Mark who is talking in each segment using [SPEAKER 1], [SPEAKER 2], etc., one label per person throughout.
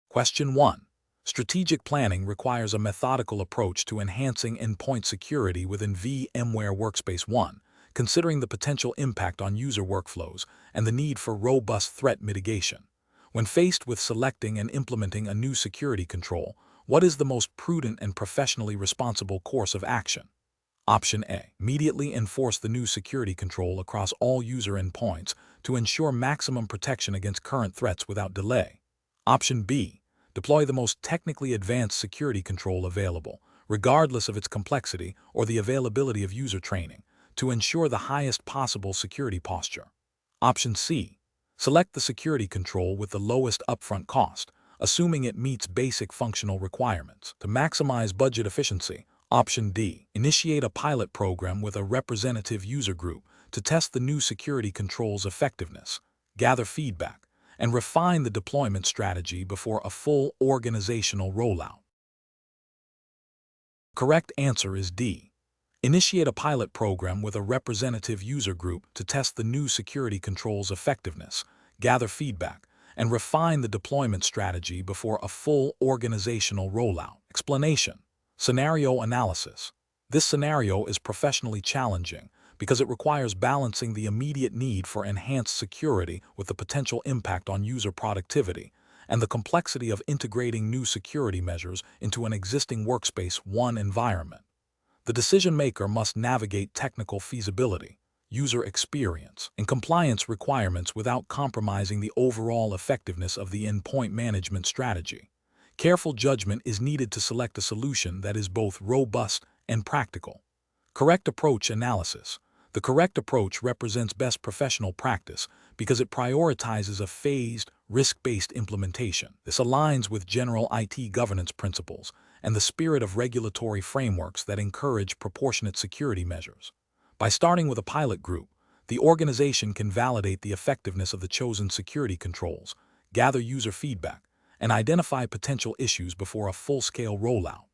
[SPEAKER 1] Question 1. Strategic planning requires a methodical approach to enhancing endpoint security within VMware Workspace 1, considering the potential impact on user workflows and the need for robust threat mitigation. When faced with selecting and implementing a new security control, what is the most prudent and professionally responsible course of action? Option A. Immediately enforce the new security control across all user endpoints to ensure maximum protection against current threats without delay. Option B. Deploy the most technically advanced security control available, regardless of its complexity or the availability of user training, to ensure the highest possible security posture. Option C. Select the security control with the lowest upfront cost, assuming it meets basic functional requirements. To maximize budget efficiency, Option D. Initiate a pilot program with a representative user group to test the new security control's effectiveness, gather feedback, and refine the deployment strategy before a full organizational rollout. Correct answer is D. Initiate a pilot program with a representative user group to test the new security control's effectiveness, gather feedback, and refine the deployment strategy before a full organizational rollout. Explanation. Scenario analysis. This scenario is professionally challenging because it requires balancing the immediate need for enhanced security with the potential impact on user productivity and the complexity of integrating new security measures into an existing Workspace 1 environment. The decision maker must navigate technical feasibility, user experience, and compliance requirements without compromising the overall effectiveness of the endpoint management strategy. Careful judgment is needed to select a solution that is both robust and practical. Correct approach analysis. The correct approach represents best professional practice because it prioritizes a phased, risk-based implementation. This aligns with general IT governance principles and the spirit of regulatory frameworks that encourage proportionate security measures. By starting with a pilot group, the organization can validate the effectiveness of the chosen security controls, gather user feedback, and identify potential issues before a full-scale rollout.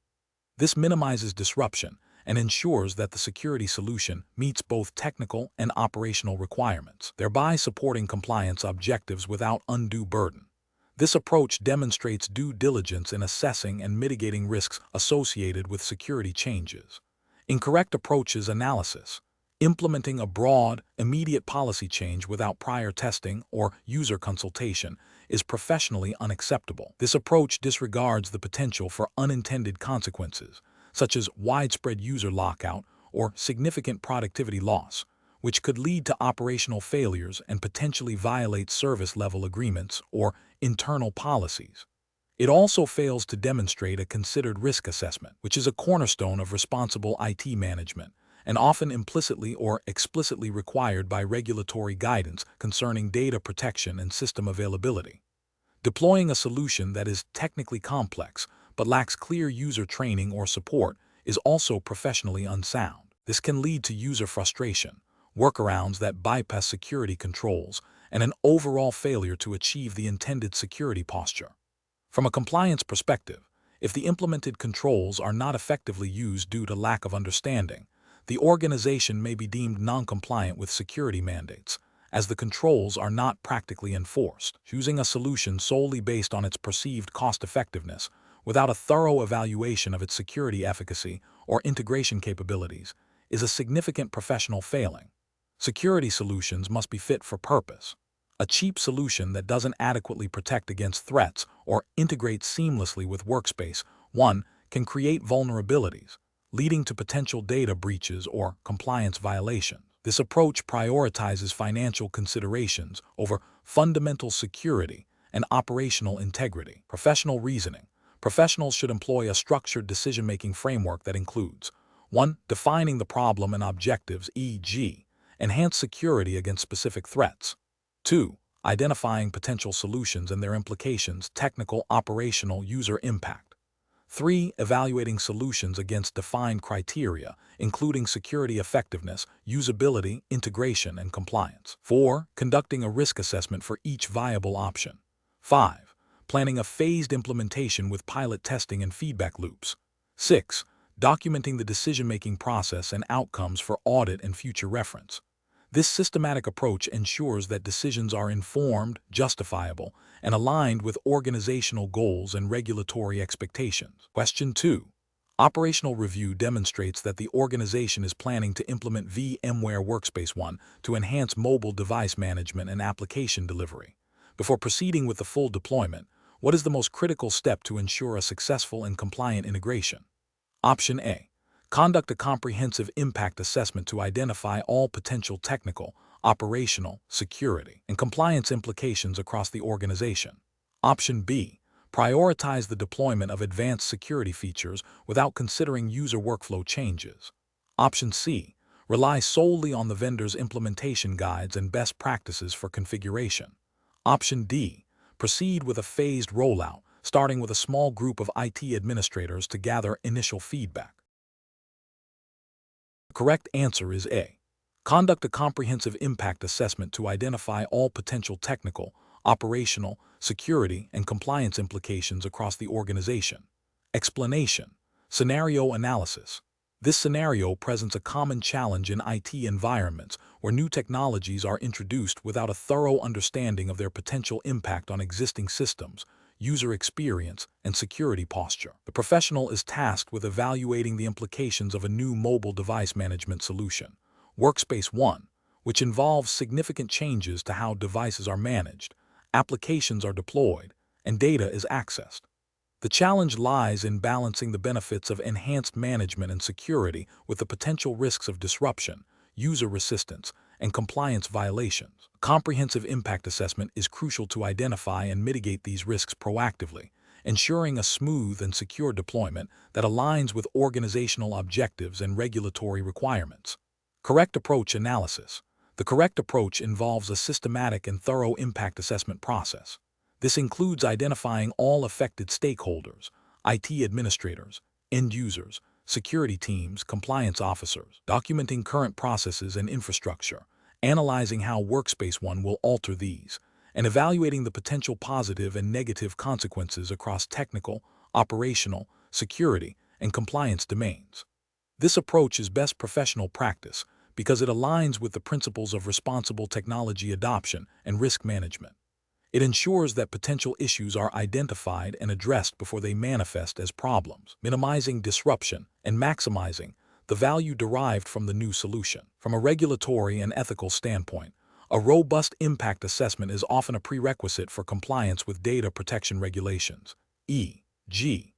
[SPEAKER 1] This minimizes disruption and ensures that the security solution meets both technical and operational requirements, thereby supporting compliance objectives without undue burden. This approach demonstrates due diligence in assessing and mitigating risks associated with security changes. Incorrect approaches analysis. Implementing a broad, immediate policy change without prior testing or user consultation is professionally unacceptable. This approach disregards the potential for unintended consequences, such as widespread user lockout or significant productivity loss, which could lead to operational failures and potentially violate service-level agreements or internal policies. It also fails to demonstrate a considered risk assessment, which is a cornerstone of responsible IT management and often implicitly or explicitly required by regulatory guidance concerning data protection and system availability. Deploying a solution that is technically complex but lacks clear user training or support is also professionally unsound. This can lead to user frustration, workarounds that bypass security controls, and an overall failure to achieve the intended security posture. From a compliance perspective, if the implemented controls are not effectively used due to lack of understanding, the organization may be deemed non-compliant with security mandates, as the controls are not practically enforced. Choosing a solution solely based on its perceived cost-effectiveness, without a thorough evaluation of its security efficacy or integration capabilities, is a significant professional failing. Security solutions must be fit for purpose. A cheap solution that doesn't adequately protect against threats or integrate seamlessly with Workspace 1 can create vulnerabilities, leading to potential data breaches or compliance violations. This approach prioritizes financial considerations over fundamental security and operational integrity. Professional reasoning. Professionals should employ a structured decision-making framework that includes 1. Defining the problem and objectives, e.g., enhance security against specific threats. 2. Identifying potential solutions and their implications, technical, operational, user impact. 3. Evaluating solutions against defined criteria, including security effectiveness, usability, integration, and compliance. 4. Conducting a risk assessment for each viable option. 5. Planning a phased implementation with pilot testing and feedback loops. 6. Documenting the decision-making process and outcomes for audit and future reference. This systematic approach ensures that decisions are informed, justifiable, and aligned with organizational goals and regulatory expectations. Question 2. Operational review demonstrates that the organization is planning to implement VMware Workspace ONE to enhance mobile device management and application delivery. Before proceeding with the full deployment, what is the most critical step to ensure a successful and compliant integration? Option A. Conduct a comprehensive impact assessment to identify all potential technical, operational, security, and compliance implications across the organization. Option B. Prioritize the deployment of advanced security features without considering user workflow changes. Option C. Rely solely on the vendor's implementation guides and best practices for configuration. Option D. Proceed with a phased rollout, starting with a small group of IT administrators to gather initial feedback. The correct answer is A. Conduct a comprehensive impact assessment to identify all potential technical, operational, security, and compliance implications across the organization. Explanation. Scenario analysis. This scenario presents a common challenge in IT environments where new technologies are introduced without a thorough understanding of their potential impact on existing systems, user experience, and security posture. The professional is tasked with evaluating the implications of a new mobile device management solution, Workspace ONE, which involves significant changes to how devices are managed, applications are deployed, and data is accessed. The challenge lies in balancing the benefits of enhanced management and security with the potential risks of disruption, user resistance, and compliance violations. A comprehensive impact assessment is crucial to identify and mitigate these risks proactively, ensuring a smooth and secure deployment that aligns with organizational objectives and regulatory requirements. Correct approach analysis. The correct approach involves a systematic and thorough impact assessment process. This includes identifying all affected stakeholders, IT administrators, end users, security teams, compliance officers, documenting current processes and infrastructure, analyzing how Workspace ONE will alter these, and evaluating the potential positive and negative consequences across technical, operational, security, and compliance domains. This approach is best professional practice because it aligns with the principles of responsible technology adoption and risk management. It ensures that potential issues are identified and addressed before they manifest as problems, minimizing disruption and maximizing the value derived from the new solution. From a regulatory and ethical standpoint, a robust impact assessment is often a prerequisite for compliance with data protection regulations, e.g.,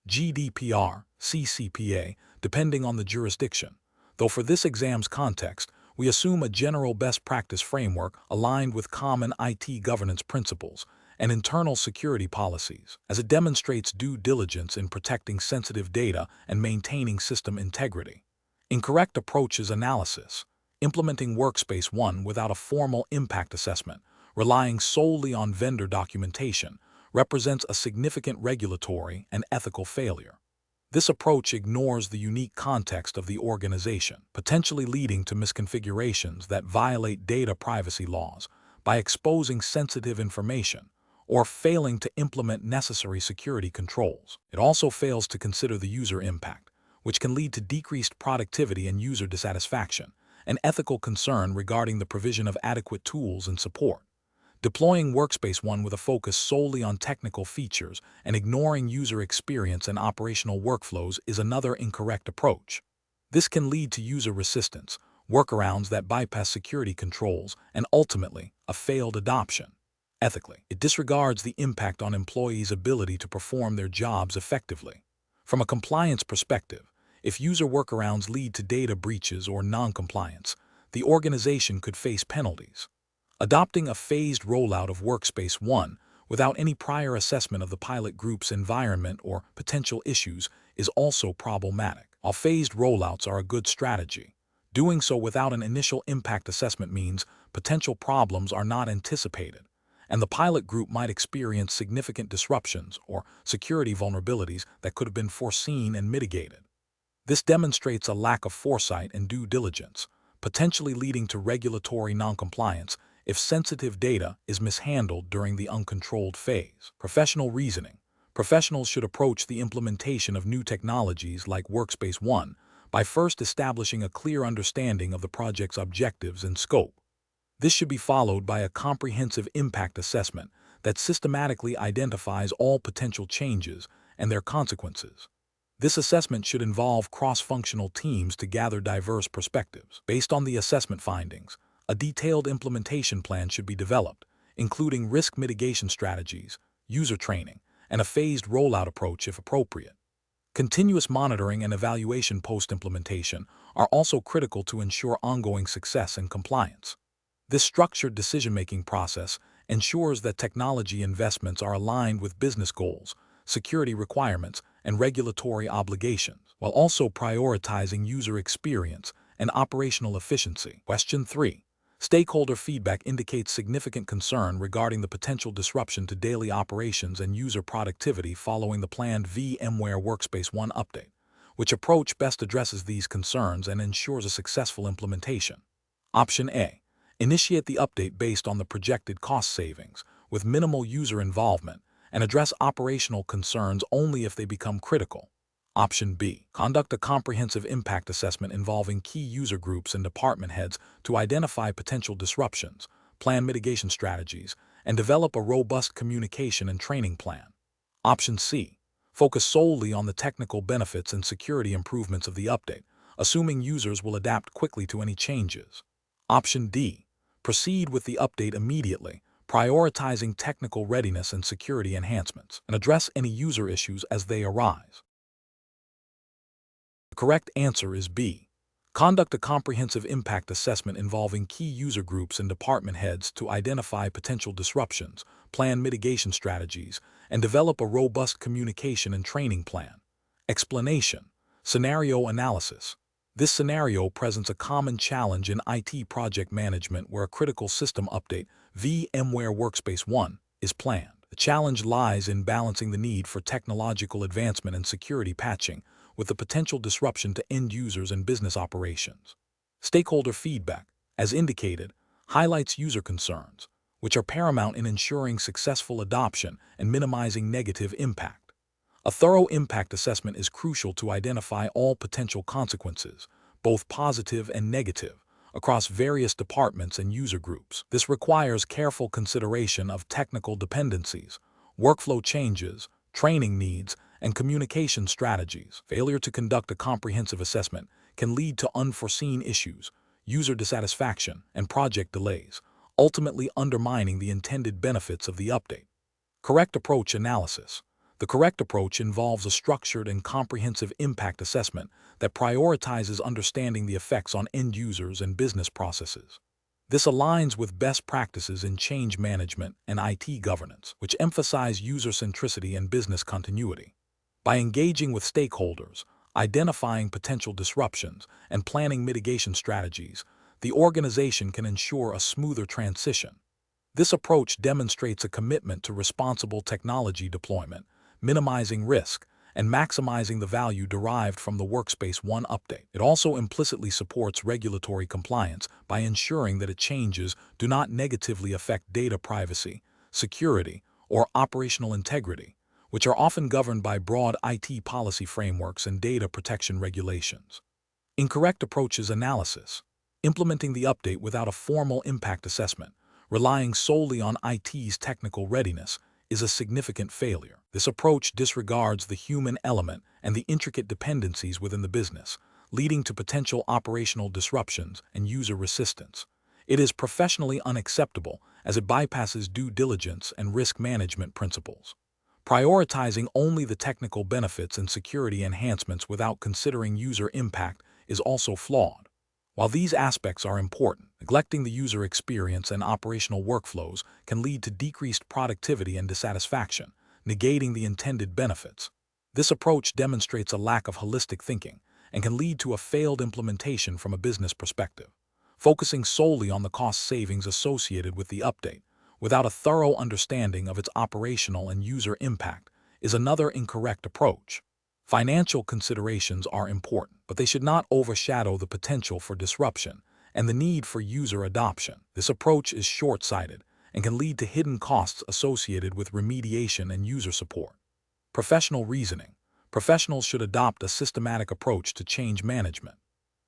[SPEAKER 1] GDPR, CCPA, depending on the jurisdiction. Though for this exam's context, we assume a general best practice framework aligned with common IT governance principles and internal security policies, as it demonstrates due diligence in protecting sensitive data and maintaining system integrity. Incorrect approaches analysis. Implementing Workspace ONE without a formal impact assessment, relying solely on vendor documentation, represents a significant regulatory and ethical failure. This approach ignores the unique context of the organization, potentially leading to misconfigurations that violate data privacy laws by exposing sensitive information or failing to implement necessary security controls. It also fails to consider the user impact, which can lead to decreased productivity and user dissatisfaction, an ethical concern regarding the provision of adequate tools and support. Deploying Workspace ONE with a focus solely on technical features and ignoring user experience and operational workflows is another incorrect approach. This can lead to user resistance, workarounds that bypass security controls, and ultimately, a failed adoption. Ethically, it disregards the impact on employees' ability to perform their jobs effectively. From a compliance perspective, if user workarounds lead to data breaches or non-compliance, the organization could face penalties. Adopting a phased rollout of Workspace ONE without any prior assessment of the pilot group's environment or potential issues is also problematic. While phased rollouts are a good strategy, doing so without an initial impact assessment means potential problems are not anticipated, and the pilot group might experience significant disruptions or security vulnerabilities that could have been foreseen and mitigated. This demonstrates a lack of foresight and due diligence, potentially leading to regulatory noncompliance if sensitive data is mishandled during the uncontrolled phase. Professional reasoning. Professionals should approach the implementation of new technologies like Workspace ONE by first establishing a clear understanding of the project's objectives and scope. This should be followed by a comprehensive impact assessment that systematically identifies all potential changes and their consequences. This assessment should involve cross-functional teams to gather diverse perspectives. Based on the assessment findings, a detailed implementation plan should be developed, including risk mitigation strategies, user training, and a phased rollout approach if appropriate. Continuous monitoring and evaluation post-implementation are also critical to ensure ongoing success and compliance. This structured decision-making process ensures that technology investments are aligned with business goals, security requirements, and regulatory obligations, while also prioritizing user experience and operational efficiency. Question 3. Stakeholder feedback indicates significant concern regarding the potential disruption to daily operations and user productivity following the planned VMware Workspace 1 update. Which approach best addresses these concerns and ensures a successful implementation? Option A. Initiate the update based on the projected cost savings, with minimal user involvement, and address operational concerns only if they become critical. Option B. Conduct a comprehensive impact assessment involving key user groups and department heads to identify potential disruptions, plan mitigation strategies, and develop a robust communication and training plan. Option C. Focus solely on the technical benefits and security improvements of the update, assuming users will adapt quickly to any changes. Option D. Proceed with the update immediately, prioritizing technical readiness and security enhancements, and address any user issues as they arise. The correct answer is B. Conduct a comprehensive impact assessment involving key user groups and department heads to identify potential disruptions, plan mitigation strategies, and develop a robust communication and training plan. Explanation: scenario analysis. This scenario presents a common challenge in IT project management where a critical system update, VMware Workspace 1, is planned. The challenge lies in balancing the need for technological advancement and security patching with the potential disruption to end users and business operations. Stakeholder feedback, as indicated, highlights user concerns, which are paramount in ensuring successful adoption and minimizing negative impact. A thorough impact assessment is crucial to identify all potential consequences, both positive and negative, across various departments and user groups. This requires careful consideration of technical dependencies, workflow changes, training needs, and communication strategies. Failure to conduct a comprehensive assessment can lead to unforeseen issues, user dissatisfaction, and project delays, ultimately undermining the intended benefits of the update. Correct approach analysis. The correct approach involves a structured and comprehensive impact assessment that prioritizes understanding the effects on end users and business processes. This aligns with best practices in change management and IT governance, which emphasize user centricity and business continuity. By engaging with stakeholders, identifying potential disruptions, and planning mitigation strategies, the organization can ensure a smoother transition. This approach demonstrates a commitment to responsible technology deployment, minimizing risk, and maximizing the value derived from the Workspace 1 update. It also implicitly supports regulatory compliance by ensuring that its changes do not negatively affect data privacy, security, or operational integrity, which are often governed by broad IT policy frameworks and data protection regulations. Incorrect approaches analysis. Implementing the update without a formal impact assessment, relying solely on IT's technical readiness, is a significant failure. This approach disregards the human element and the intricate dependencies within the business, leading to potential operational disruptions and user resistance. It is professionally unacceptable as it bypasses due diligence and risk management principles. Prioritizing only the technical benefits and security enhancements without considering user impact is also flawed. While these aspects are important, neglecting the user experience and operational workflows can lead to decreased productivity and dissatisfaction, negating the intended benefits. This approach demonstrates a lack of holistic thinking and can lead to a failed implementation from a business perspective. Focusing solely on the cost savings associated with the update, without a thorough understanding of its operational and user impact, is another incorrect approach. Financial considerations are important, but they should not overshadow the potential for disruption and the need for user adoption. This approach is short-sighted and can lead to hidden costs associated with remediation and user support. Professional reasoning. professionals should adopt a systematic approach to change management.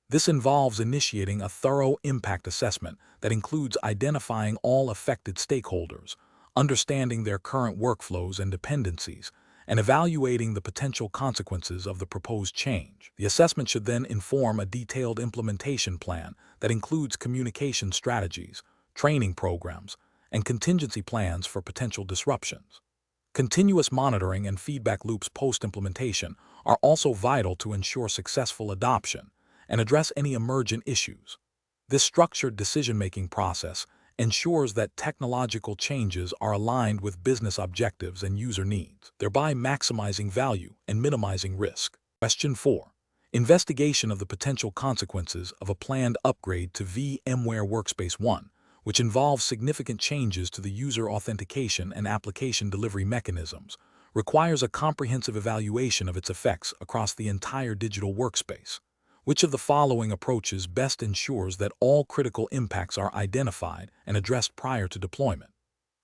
[SPEAKER 1] This involves initiating a thorough impact assessment that includes identifying all affected stakeholders, understanding their current workflows and dependencies, and evaluating the potential consequences of the proposed change. The assessment should then inform a detailed implementation plan that includes communication strategies, training programs, and contingency plans for potential disruptions. Continuous monitoring and feedback loops post-implementation are also vital to ensure successful adoption and address any emergent issues. This structured decision-making process ensures that technological changes are aligned with business objectives and user needs, thereby maximizing value and minimizing risk. Question 4. Investigation of the potential consequences of a planned upgrade to VMware Workspace 1, which involves significant changes to the user authentication and application delivery mechanisms, requires a comprehensive evaluation of its effects across the entire digital workspace. Which of the following approaches best ensures that all critical impacts are identified and addressed prior to deployment?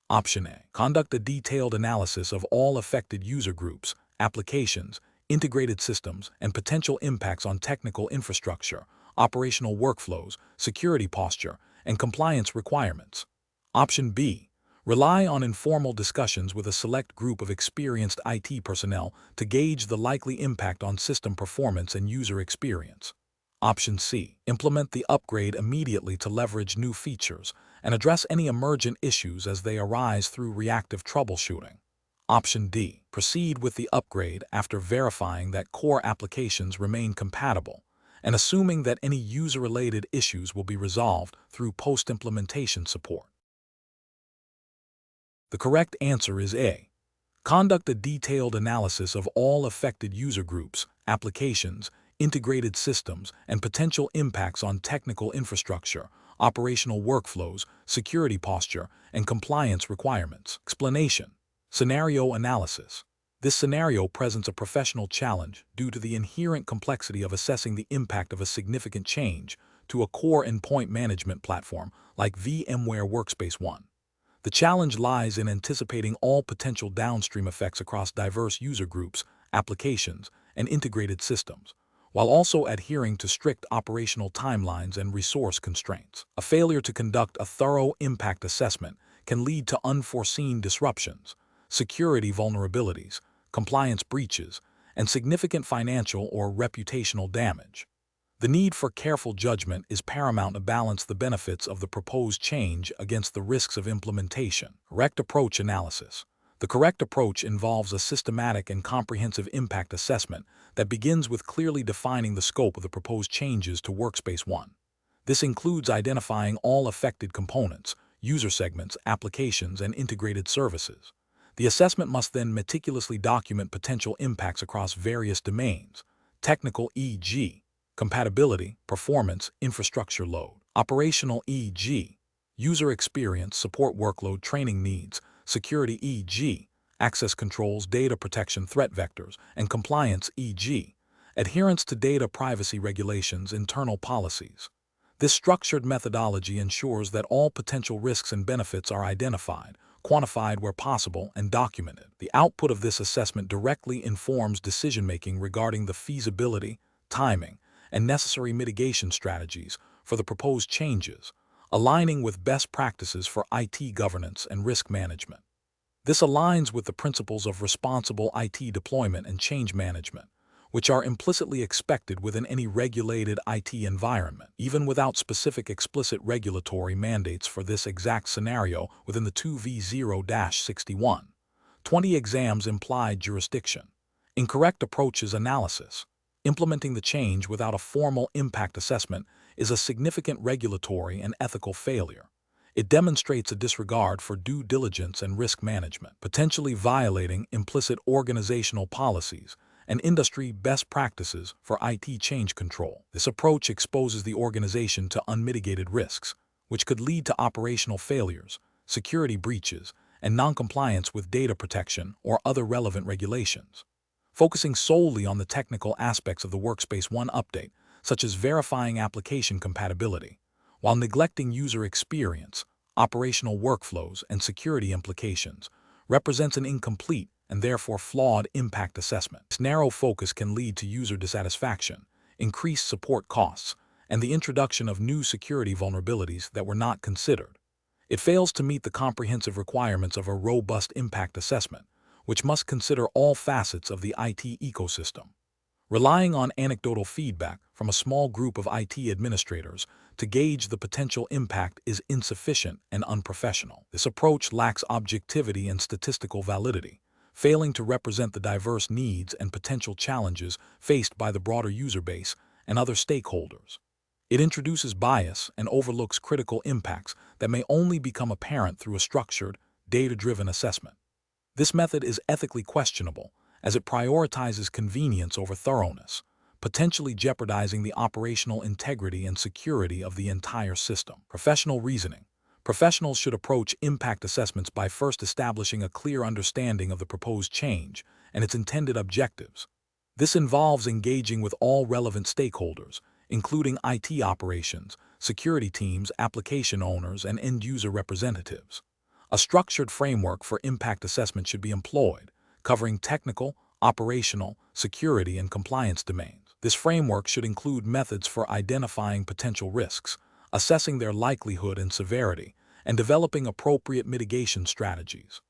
[SPEAKER 1] Option A. Conduct a detailed analysis of all affected user groups, applications, integrated systems, and potential impacts on technical infrastructure, operational workflows, security posture, and compliance requirements. Option B. Rely on informal discussions with a select group of experienced IT personnel to gauge the likely impact on system performance and user experience. Option C. Implement the upgrade immediately to leverage new features and address any emergent issues as they arise through reactive troubleshooting. Option D. Proceed with the upgrade after verifying that core applications remain compatible and assuming that any user-related issues will be resolved through post-implementation support. The correct answer is A. Conduct a detailed analysis of all affected user groups, applications, integrated systems, and potential impacts on technical infrastructure, operational workflows, security posture, and compliance requirements. Explanation. Scenario analysis. This scenario presents a professional challenge due to the inherent complexity of assessing the impact of a significant change to a core endpoint management platform like VMware Workspace 1. The challenge lies in anticipating all potential downstream effects across diverse user groups, applications, and integrated systems, while also adhering to strict operational timelines and resource constraints. A failure to conduct a thorough impact assessment can lead to unforeseen disruptions, security vulnerabilities, compliance breaches, and significant financial or reputational damage. The need for careful judgment is paramount to balance the benefits of the proposed change against the risks of implementation. Correct approach analysis. The correct approach involves a systematic and comprehensive impact assessment that begins with clearly defining the scope of the proposed changes to Workspace 1. This includes identifying all affected components, user segments, applications, and integrated services. The assessment must then meticulously document potential impacts across various domains: technical, e.g., compatibility, performance, infrastructure load; operational, e.g., user experience, support workload, training needs; security, e.g., access controls, data protection, threat vectors; and compliance, e.g., adherence to data privacy regulations, internal policies. This structured methodology ensures that all potential risks and benefits are identified, quantified where possible, and documented. The output of this assessment directly informs decision-making regarding the feasibility, timing, and necessary mitigation strategies for the proposed changes, aligning with best practices for IT governance and risk management. This aligns with the principles of responsible IT deployment and change management, which are implicitly expected within any regulated IT environment, even without specific explicit regulatory mandates for this exact scenario within the 2V0-61. 20 exams implied jurisdiction. Incorrect approaches analysis. Implementing the change without a formal impact assessment is a significant regulatory and ethical failure. It demonstrates a disregard for due diligence and risk management, potentially violating implicit organizational policies and industry best practices for IT change control. This approach exposes the organization to unmitigated risks, which could lead to operational failures, security breaches, and noncompliance with data protection or other relevant regulations. Focusing solely on the technical aspects of the Workspace 1 update, such as verifying application compatibility, while neglecting user experience, operational workflows, and security implications, represents an incomplete and therefore flawed impact assessment. This narrow focus can lead to user dissatisfaction, increased support costs, and the introduction of new security vulnerabilities that were not considered. It fails to meet the comprehensive requirements of a robust impact assessment, which must consider all facets of the IT ecosystem. Relying on anecdotal feedback from a small group of IT administrators to gauge the potential impact is insufficient and unprofessional. This approach lacks objectivity and statistical validity, failing to represent the diverse needs and potential challenges faced by the broader user base and other stakeholders. It introduces bias and overlooks critical impacts that may only become apparent through a structured, data-driven assessment. This method is ethically questionable, as it prioritizes convenience over thoroughness, potentially jeopardizing the operational integrity and security of the entire system. Professional reasoning. Professionals should approach impact assessments by first establishing a clear understanding of the proposed change and its intended objectives. This involves engaging with all relevant stakeholders, including IT operations, security teams, application owners, and end-user representatives. A structured framework for impact assessment should be employed, covering technical, operational, security, and compliance domains. This framework should include methods for identifying potential risks, assessing their likelihood and severity, and developing appropriate mitigation strategies.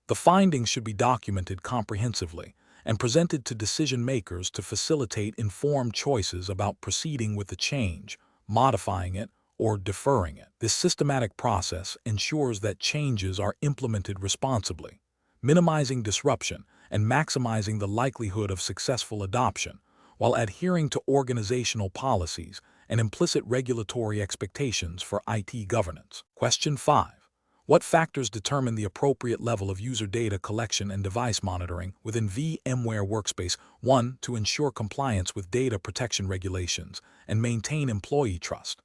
[SPEAKER 1] The findings should be documented comprehensively and presented to decision makers to facilitate informed choices about proceeding with the change, modifying it, or deferring it. This systematic process ensures that changes are implemented responsibly, minimizing disruption and maximizing the likelihood of successful adoption, while adhering to organizational policies and implicit regulatory expectations for IT governance. Question 5. What factors determine the appropriate level of user data collection and device monitoring within VMware Workspace? 1. To ensure compliance with data protection regulations and maintain employee trust.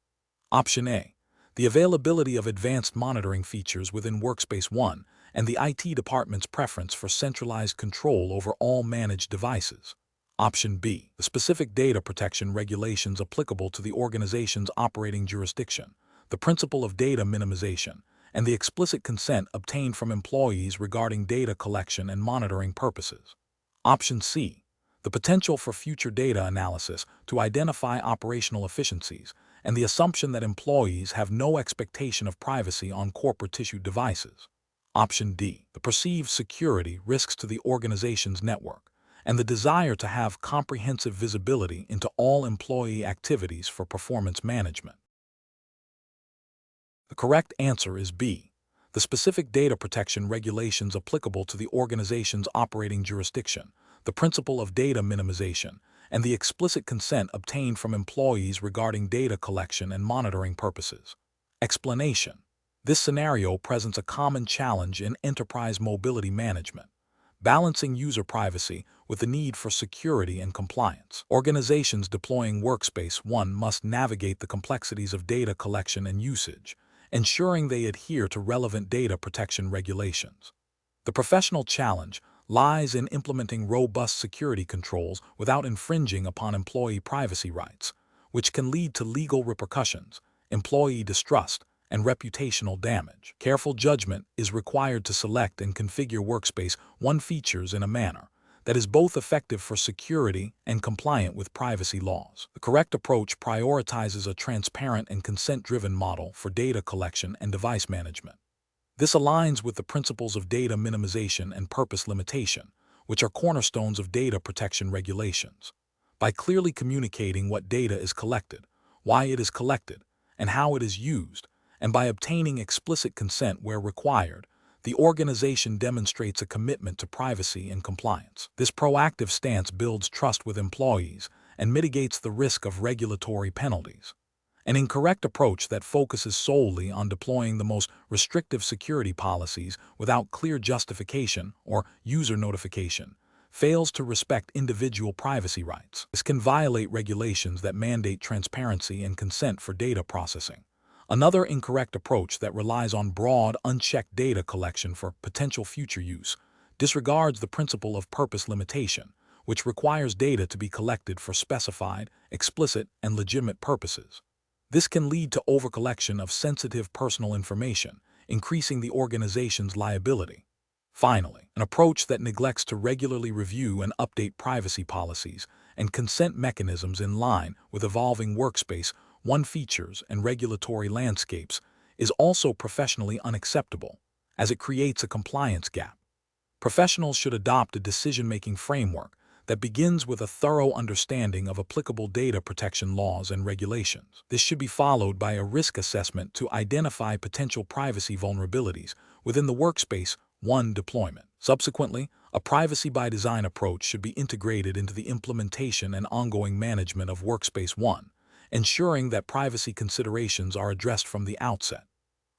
[SPEAKER 1] Option A. The availability of advanced monitoring features within Workspace 1 and the IT department's preference for centralized control over all managed devices. Option B. The specific data protection regulations applicable to the organization's operating jurisdiction, the principle of data minimization, and the explicit consent obtained from employees regarding data collection and monitoring purposes. Option C. The potential for future data analysis to identify operational efficiencies and the assumption that employees have no expectation of privacy on corporate-issued devices. Option D. The perceived security risks to the organization's network and the desire to have comprehensive visibility into all employee activities for performance management. The correct answer is B. The specific data protection regulations applicable to the organization's operating jurisdiction, the principle of data minimization, and the explicit consent obtained from employees regarding data collection and monitoring purposes. Explanation. This scenario presents a common challenge in enterprise mobility management, balancing user privacy with the need for security and compliance. Organizations deploying Workspace 1 must navigate the complexities of data collection and usage, ensuring they adhere to relevant data protection regulations. The professional challenge lies in implementing robust security controls without infringing upon employee privacy rights, which can lead to legal repercussions, employee distrust, and reputational damage. Careful judgment is required to select and configure Workspace 1 features in a manner that is both effective for security and compliant with privacy laws. The correct approach prioritizes a transparent and consent-driven model for data collection and device management. This aligns with the principles of data minimization and purpose limitation, which are cornerstones of data protection regulations. By clearly communicating what data is collected, why it is collected, and how it is used, and by obtaining explicit consent where required, the organization demonstrates a commitment to privacy and compliance. This proactive stance builds trust with employees and mitigates the risk of regulatory penalties. An incorrect approach that focuses solely on deploying the most restrictive security policies without clear justification or user notification fails to respect individual privacy rights. This can violate regulations that mandate transparency and consent for data processing. Another incorrect approach that relies on broad, unchecked data collection for potential future use disregards the principle of purpose limitation, which requires data to be collected for specified, explicit, and legitimate purposes. This can lead to overcollection of sensitive personal information, increasing the organization's liability. Finally, an approach that neglects to regularly review and update privacy policies and consent mechanisms in line with evolving workspace, one features and regulatory landscapes is also professionally unacceptable, as it creates a compliance gap. Professionals should adopt a decision-making framework that begins with a thorough understanding of applicable data protection laws and regulations. This should be followed by a risk assessment to identify potential privacy vulnerabilities within the Workspace ONE deployment. Subsequently, a privacy-by-design approach should be integrated into the implementation and ongoing management of Workspace ONE, ensuring that privacy considerations are addressed from the outset.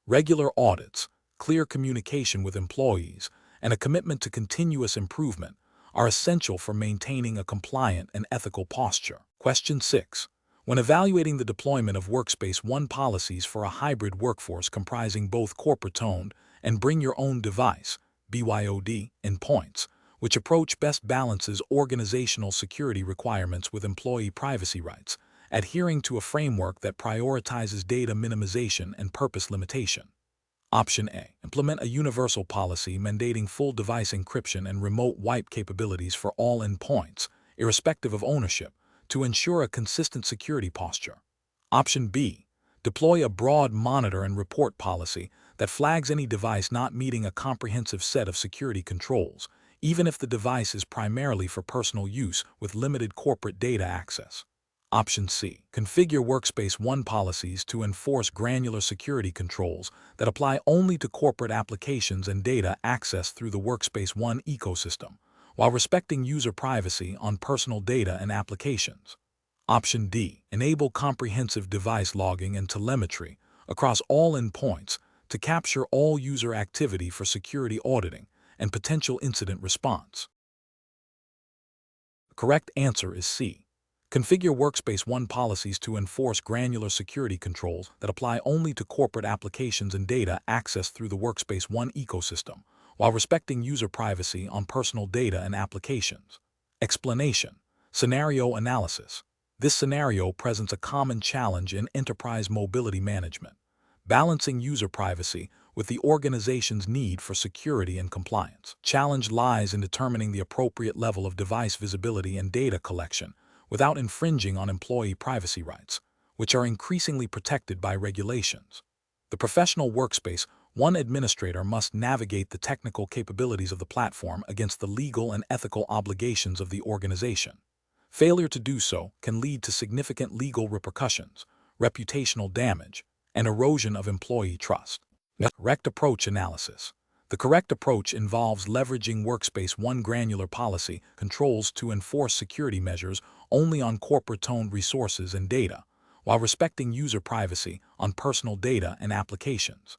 [SPEAKER 1] Regular audits, clear communication with employees, and a commitment to continuous improvement are essential for maintaining a compliant and ethical posture. Question 6. When evaluating the deployment of Workspace ONE policies for a hybrid workforce comprising both corporate-owned and bring-your-own-device (BYOD) endpoints, which approach best balances organizational security requirements with employee privacy rights, adhering to a framework that prioritizes data minimization and purpose limitation? Option A. Implement a universal policy mandating full device encryption and remote wipe capabilities for all endpoints, irrespective of ownership, to ensure a consistent security posture. Option B. Deploy a broad monitor and report policy that flags any device not meeting a comprehensive set of security controls, even if the device is primarily for personal use with limited corporate data access. Option C. Configure Workspace ONE policies to enforce granular security controls that apply only to corporate applications and data accessed through the Workspace ONE ecosystem, while respecting user privacy on personal data and applications. Option D. Enable comprehensive device logging and telemetry across all endpoints to capture all user activity for security auditing and potential incident response. The correct answer is C. Configure Workspace ONE policies to enforce granular security controls that apply only to corporate applications and data accessed through the Workspace ONE ecosystem, while respecting user privacy on personal data and applications. Explanation. Scenario analysis. This scenario presents a common challenge in enterprise mobility management, balancing user privacy with the organization's need for security and compliance. Challenge lies in determining the appropriate level of device visibility and data collection without infringing on employee privacy rights, which are increasingly protected by regulations. The professional Workspace ONE administrator must navigate the technical capabilities of the platform against the legal and ethical obligations of the organization. Failure to do so can lead to significant legal repercussions, reputational damage, and erosion of employee trust. Correct approach analysis. The correct approach involves leveraging Workspace ONE granular policy controls to enforce security measures only on corporate-owned resources and data, while respecting user privacy on personal data and applications.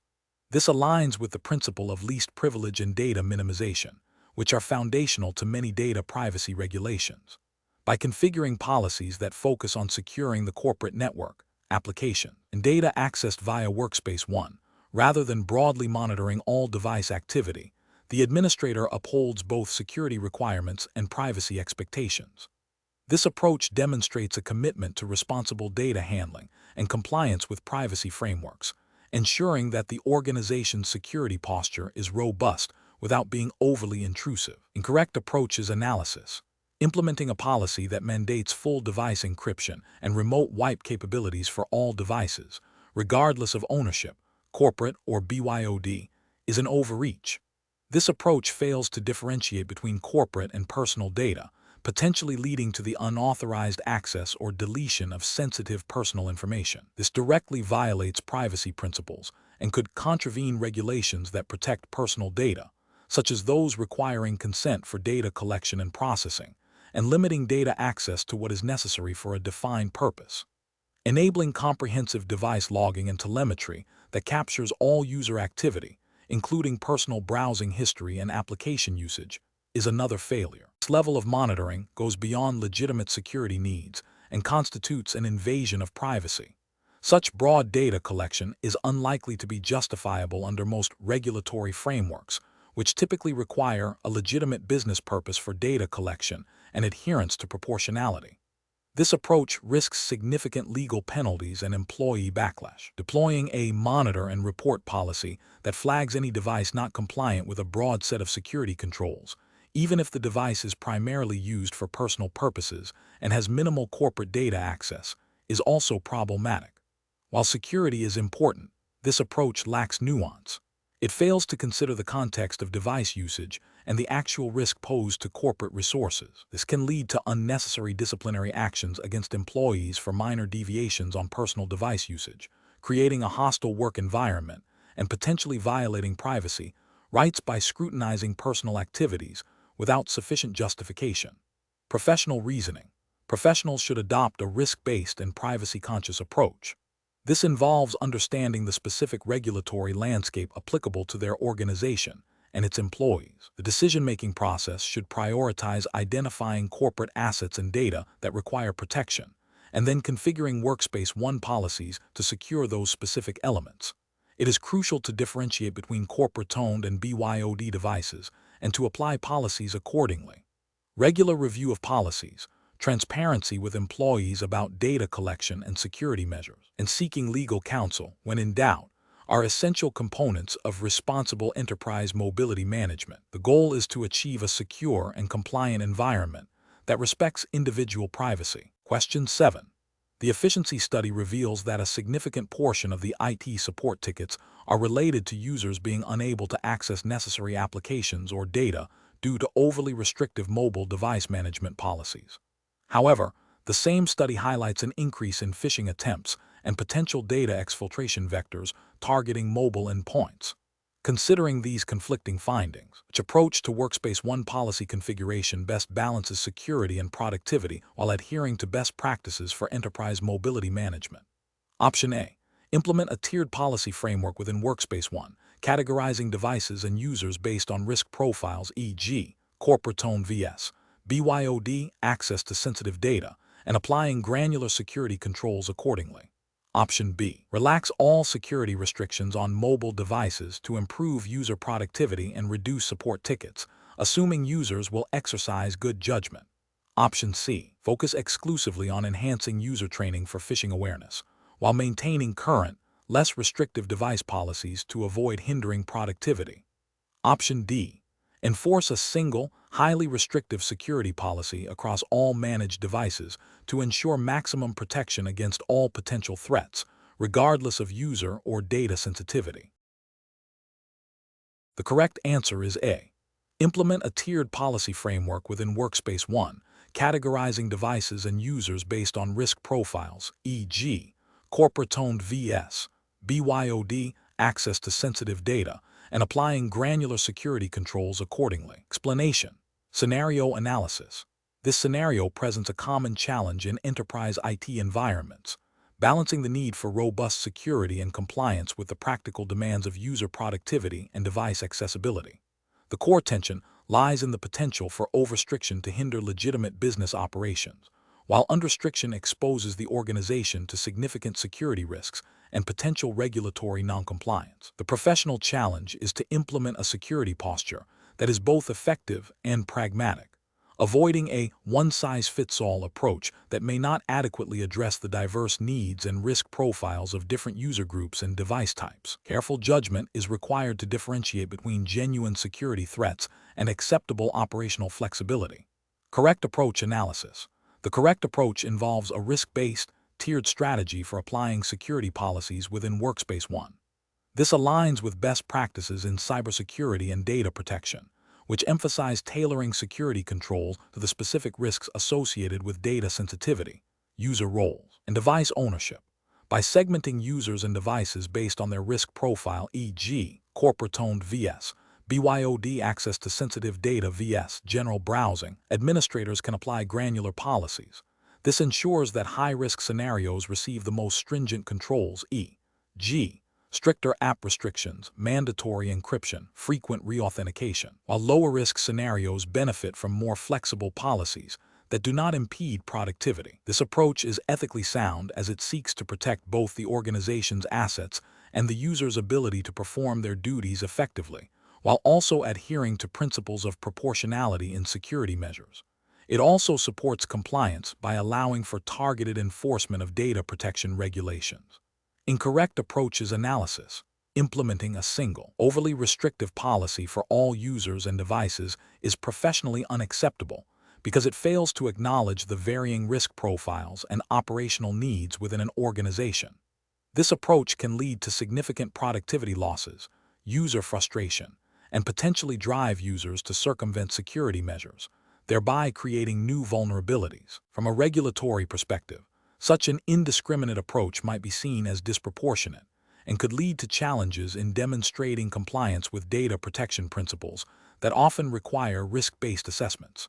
[SPEAKER 1] This aligns with the principle of least privilege and data minimization, which are foundational to many data privacy regulations. By configuring policies that focus on securing the corporate network, application, and data accessed via Workspace ONE, rather than broadly monitoring all device activity, the administrator upholds both security requirements and privacy expectations. This approach demonstrates a commitment to responsible data handling and compliance with privacy frameworks, ensuring that the organization's security posture is robust without being overly intrusive. Incorrect approach is analysis. Implementing a policy that mandates full device encryption and remote wipe capabilities for all devices, regardless of ownership, corporate or BYOD, is an overreach. This approach fails to differentiate between corporate and personal data, potentially leading to the unauthorized access or deletion of sensitive personal information. This directly violates privacy principles and could contravene regulations that protect personal data, such as those requiring consent for data collection and processing, and limiting data access to what is necessary for a defined purpose. Enabling comprehensive device logging and telemetry that captures all user activity, including personal browsing history and application usage, is another failure. This level of monitoring goes beyond legitimate security needs and constitutes an invasion of privacy. Such broad data collection is unlikely to be justifiable under most regulatory frameworks, which typically require a legitimate business purpose for data collection and adherence to proportionality. This approach risks significant legal penalties and employee backlash. Deploying a monitor and report policy that flags any device not compliant with a broad set of security controls, even if the device is primarily used for personal purposes and has minimal corporate data access, is also problematic. While security is important, this approach lacks nuance. It fails to consider the context of device usage and the actual risk posed to corporate resources. This can lead to unnecessary disciplinary actions against employees for minor deviations on personal device usage, creating a hostile work environment and potentially violating privacy rights by scrutinizing personal activities without sufficient justification. Professional reasoning. Professionals should adopt a risk-based and privacy-conscious approach. This involves understanding the specific regulatory landscape applicable to their organization and its employees. The decision-making process should prioritize identifying corporate assets and data that require protection, and then configuring Workspace ONE policies to secure those specific elements. It is crucial to differentiate between corporate-owned and BYOD devices and to apply policies accordingly. Regular review of policies, transparency with employees about data collection and security measures, and seeking legal counsel when in doubt are essential components of responsible enterprise mobility management. The goal is to achieve a secure and compliant environment that respects individual privacy. Question 7. The efficiency study reveals that a significant portion of the IT support tickets are related to users being unable to access necessary applications or data due to overly restrictive mobile device management policies. However, the same study highlights an increase in phishing attempts and potential data exfiltration vectors targeting mobile endpoints. Considering these conflicting findings, which approach to Workspace ONE policy configuration best balances security and productivity while adhering to best practices for enterprise mobility management? Option A. Implement a tiered policy framework within Workspace ONE, categorizing devices and users based on risk profiles, e.g., corporate tone vs. BYOD, access to sensitive data, and applying granular security controls accordingly. Option B. Relax all security restrictions on mobile devices to improve user productivity and reduce support tickets, assuming users will exercise good judgment. Option C. Focus exclusively on enhancing user training for phishing awareness, while maintaining current, less restrictive device policies to avoid hindering productivity. Option D. Enforce a single, highly restrictive security policy across all managed devices to ensure maximum protection against all potential threats, regardless of user or data sensitivity. The correct answer is A. Implement a tiered policy framework within Workspace ONE, categorizing devices and users based on risk profiles, e.g., corporate-owned vs. BYOD, access to sensitive data, and applying granular security controls accordingly. Explanation. Scenario analysis. This scenario presents a common challenge in enterprise IT environments, balancing the need for robust security and compliance with the practical demands of user productivity and device accessibility. The core tension lies in the potential for overrestriction to hinder legitimate business operations, while unrestriction exposes the organization to significant security risks and potential regulatory noncompliance. The professional challenge is to implement a security posture that is both effective and pragmatic, avoiding a one-size-fits-all approach that may not adequately address the diverse needs and risk profiles of different user groups and device types. Careful judgment is required to differentiate between genuine security threats and acceptable operational flexibility. Correct approach analysis. The correct approach involves a risk-based, tiered strategy for applying security policies within Workspace ONE. This aligns with best practices in cybersecurity and data protection, which emphasize tailoring security controls to the specific risks associated with data sensitivity, user roles, and device ownership. By segmenting users and devices based on their risk profile, e.g., corporate-owned vs. BYOD, access to sensitive data vs. general browsing, administrators can apply granular policies. This ensures that high-risk scenarios receive the most stringent controls, e.g., stricter app restrictions, mandatory encryption, frequent reauthentication, while lower-risk scenarios benefit from more flexible policies that do not impede productivity. This approach is ethically sound as it seeks to protect both the organization's assets and the user's ability to perform their duties effectively, while also adhering to principles of proportionality in security measures. It also supports compliance by allowing for targeted enforcement of data protection regulations. Incorrect approach is analysis. Implementing a single, overly restrictive policy for all users and devices is professionally unacceptable because it fails to acknowledge the varying risk profiles and operational needs within an organization. This approach can lead to significant productivity losses, user frustration, and potentially drive users to circumvent security measures, thereby creating new vulnerabilities. From a regulatory perspective, such an indiscriminate approach might be seen as disproportionate and could lead to challenges in demonstrating compliance with data protection principles that often require risk-based assessments.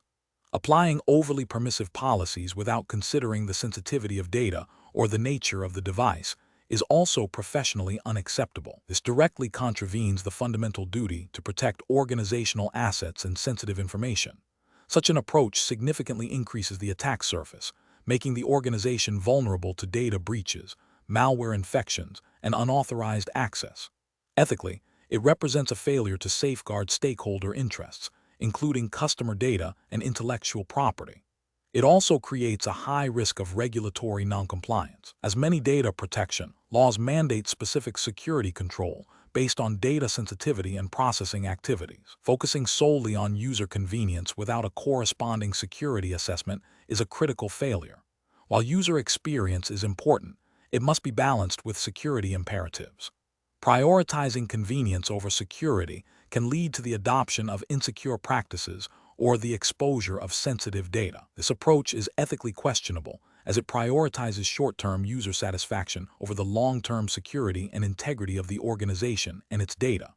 [SPEAKER 1] Applying overly permissive policies without considering the sensitivity of data or the nature of the device is also professionally unacceptable. This directly contravenes the fundamental duty to protect organizational assets and sensitive information. Such an approach significantly increases the attack surface, making the organization vulnerable to data breaches, malware infections, and unauthorized access. Ethically, it represents a failure to safeguard stakeholder interests, including customer data and intellectual property. It also creates a high risk of regulatory noncompliance, as many data protection laws mandate specific security control based on data sensitivity and processing activities. Focusing solely on user convenience without a corresponding security assessment is a critical failure. While user experience is important, it must be balanced with security imperatives. Prioritizing convenience over security can lead to the adoption of insecure practices or the exposure of sensitive data. This approach is ethically questionable as it prioritizes short-term user satisfaction over the long-term security and integrity of the organization and its data.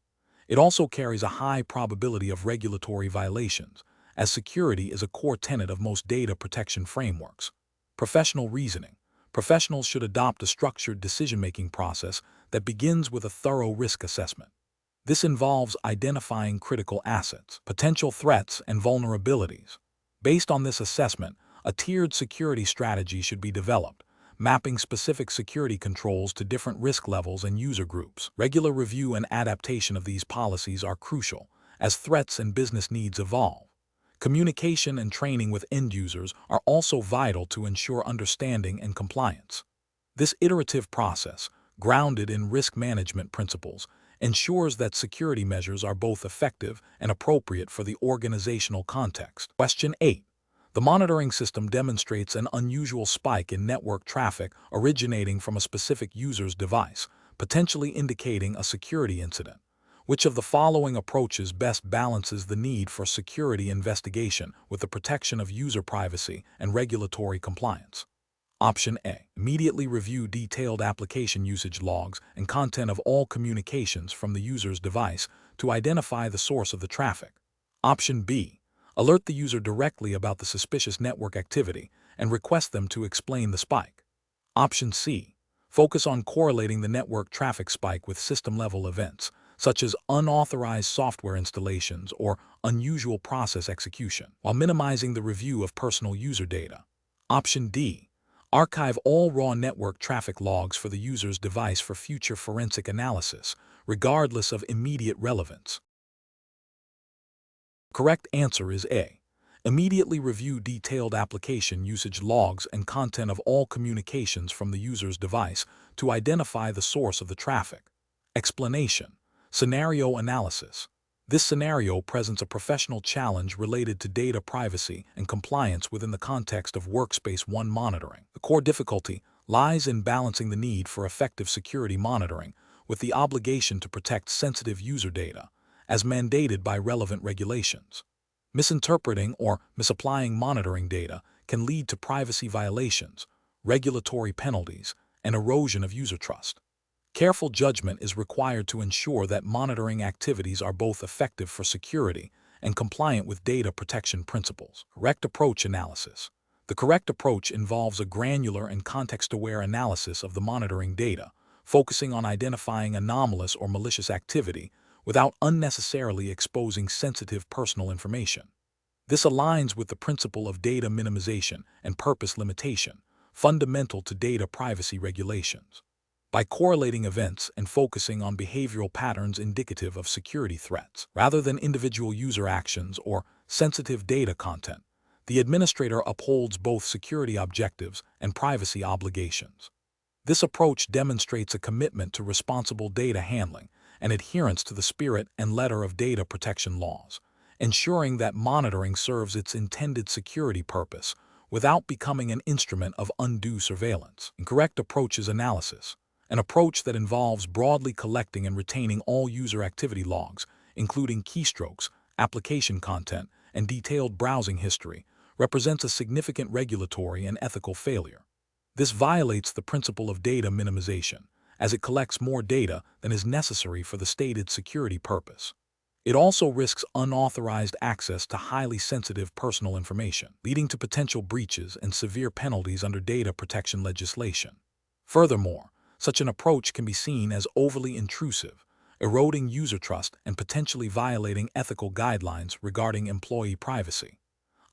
[SPEAKER 1] It also carries a high probability of regulatory violations, as security is a core tenet of most data protection frameworks. Professional reasoning. Professionals should adopt a structured decision-making process that begins with a thorough risk assessment. This involves identifying critical assets, potential threats, and vulnerabilities. Based on this assessment, a tiered security strategy should be developed, mapping specific security controls to different risk levels and user groups. Regular review and adaptation of these policies are crucial, as threats and business needs evolve. Communication and training with end users are also vital to ensure understanding and compliance. This iterative process, grounded in risk management principles, ensures that security measures are both effective and appropriate for the organizational context. Question 8. The monitoring system demonstrates an unusual spike in network traffic originating from a specific user's device, potentially indicating a security incident. Which of the following approaches best balances the need for security investigation with the protection of user privacy and regulatory compliance? Option A. Immediately review detailed application usage logs and content of all communications from the user's device to identify the source of the traffic. Option B. Alert the user directly about the suspicious network activity and request them to explain the spike. Option C. Focus on correlating the network traffic spike with system-level events, such as unauthorized software installations or unusual process execution, while minimizing the review of personal user data. Option D. Archive all raw network traffic logs for the user's device for future forensic analysis, regardless of immediate relevance. Correct answer is A. Immediately review detailed application usage logs and content of all communications from the user's device to identify the source of the traffic. Explanation. Scenario analysis. This scenario presents a professional challenge related to data privacy and compliance within the context of Workspace ONE monitoring. The core difficulty lies in balancing the need for effective security monitoring with the obligation to protect sensitive user data, as mandated by relevant regulations. Misinterpreting or misapplying monitoring data can lead to privacy violations, regulatory penalties, and erosion of user trust. Careful judgment is required to ensure that monitoring activities are both effective for security and compliant with data protection principles. Correct approach analysis. The correct approach involves a granular and context-aware analysis of the monitoring data, focusing on identifying anomalous or malicious activity without unnecessarily exposing sensitive personal information. This aligns with the principle of data minimization and purpose limitation, fundamental to data privacy regulations. By correlating events and focusing on behavioral patterns indicative of security threats, rather than individual user actions or sensitive data content, the administrator upholds both security objectives and privacy obligations. This approach demonstrates a commitment to responsible data handling and adherence to the spirit and letter of data protection laws, ensuring that monitoring serves its intended security purpose without becoming an instrument of undue surveillance. Incorrect approach is analysis, an approach that involves broadly collecting and retaining all user activity logs, including keystrokes, application content, and detailed browsing history, represents a significant regulatory and ethical failure. This violates the principle of data minimization, as it collects more data than is necessary for the stated security purpose. It also risks unauthorized access to highly sensitive personal information, leading to potential breaches and severe penalties under data protection legislation. Furthermore, such an approach can be seen as overly intrusive, eroding user trust and potentially violating ethical guidelines regarding employee privacy.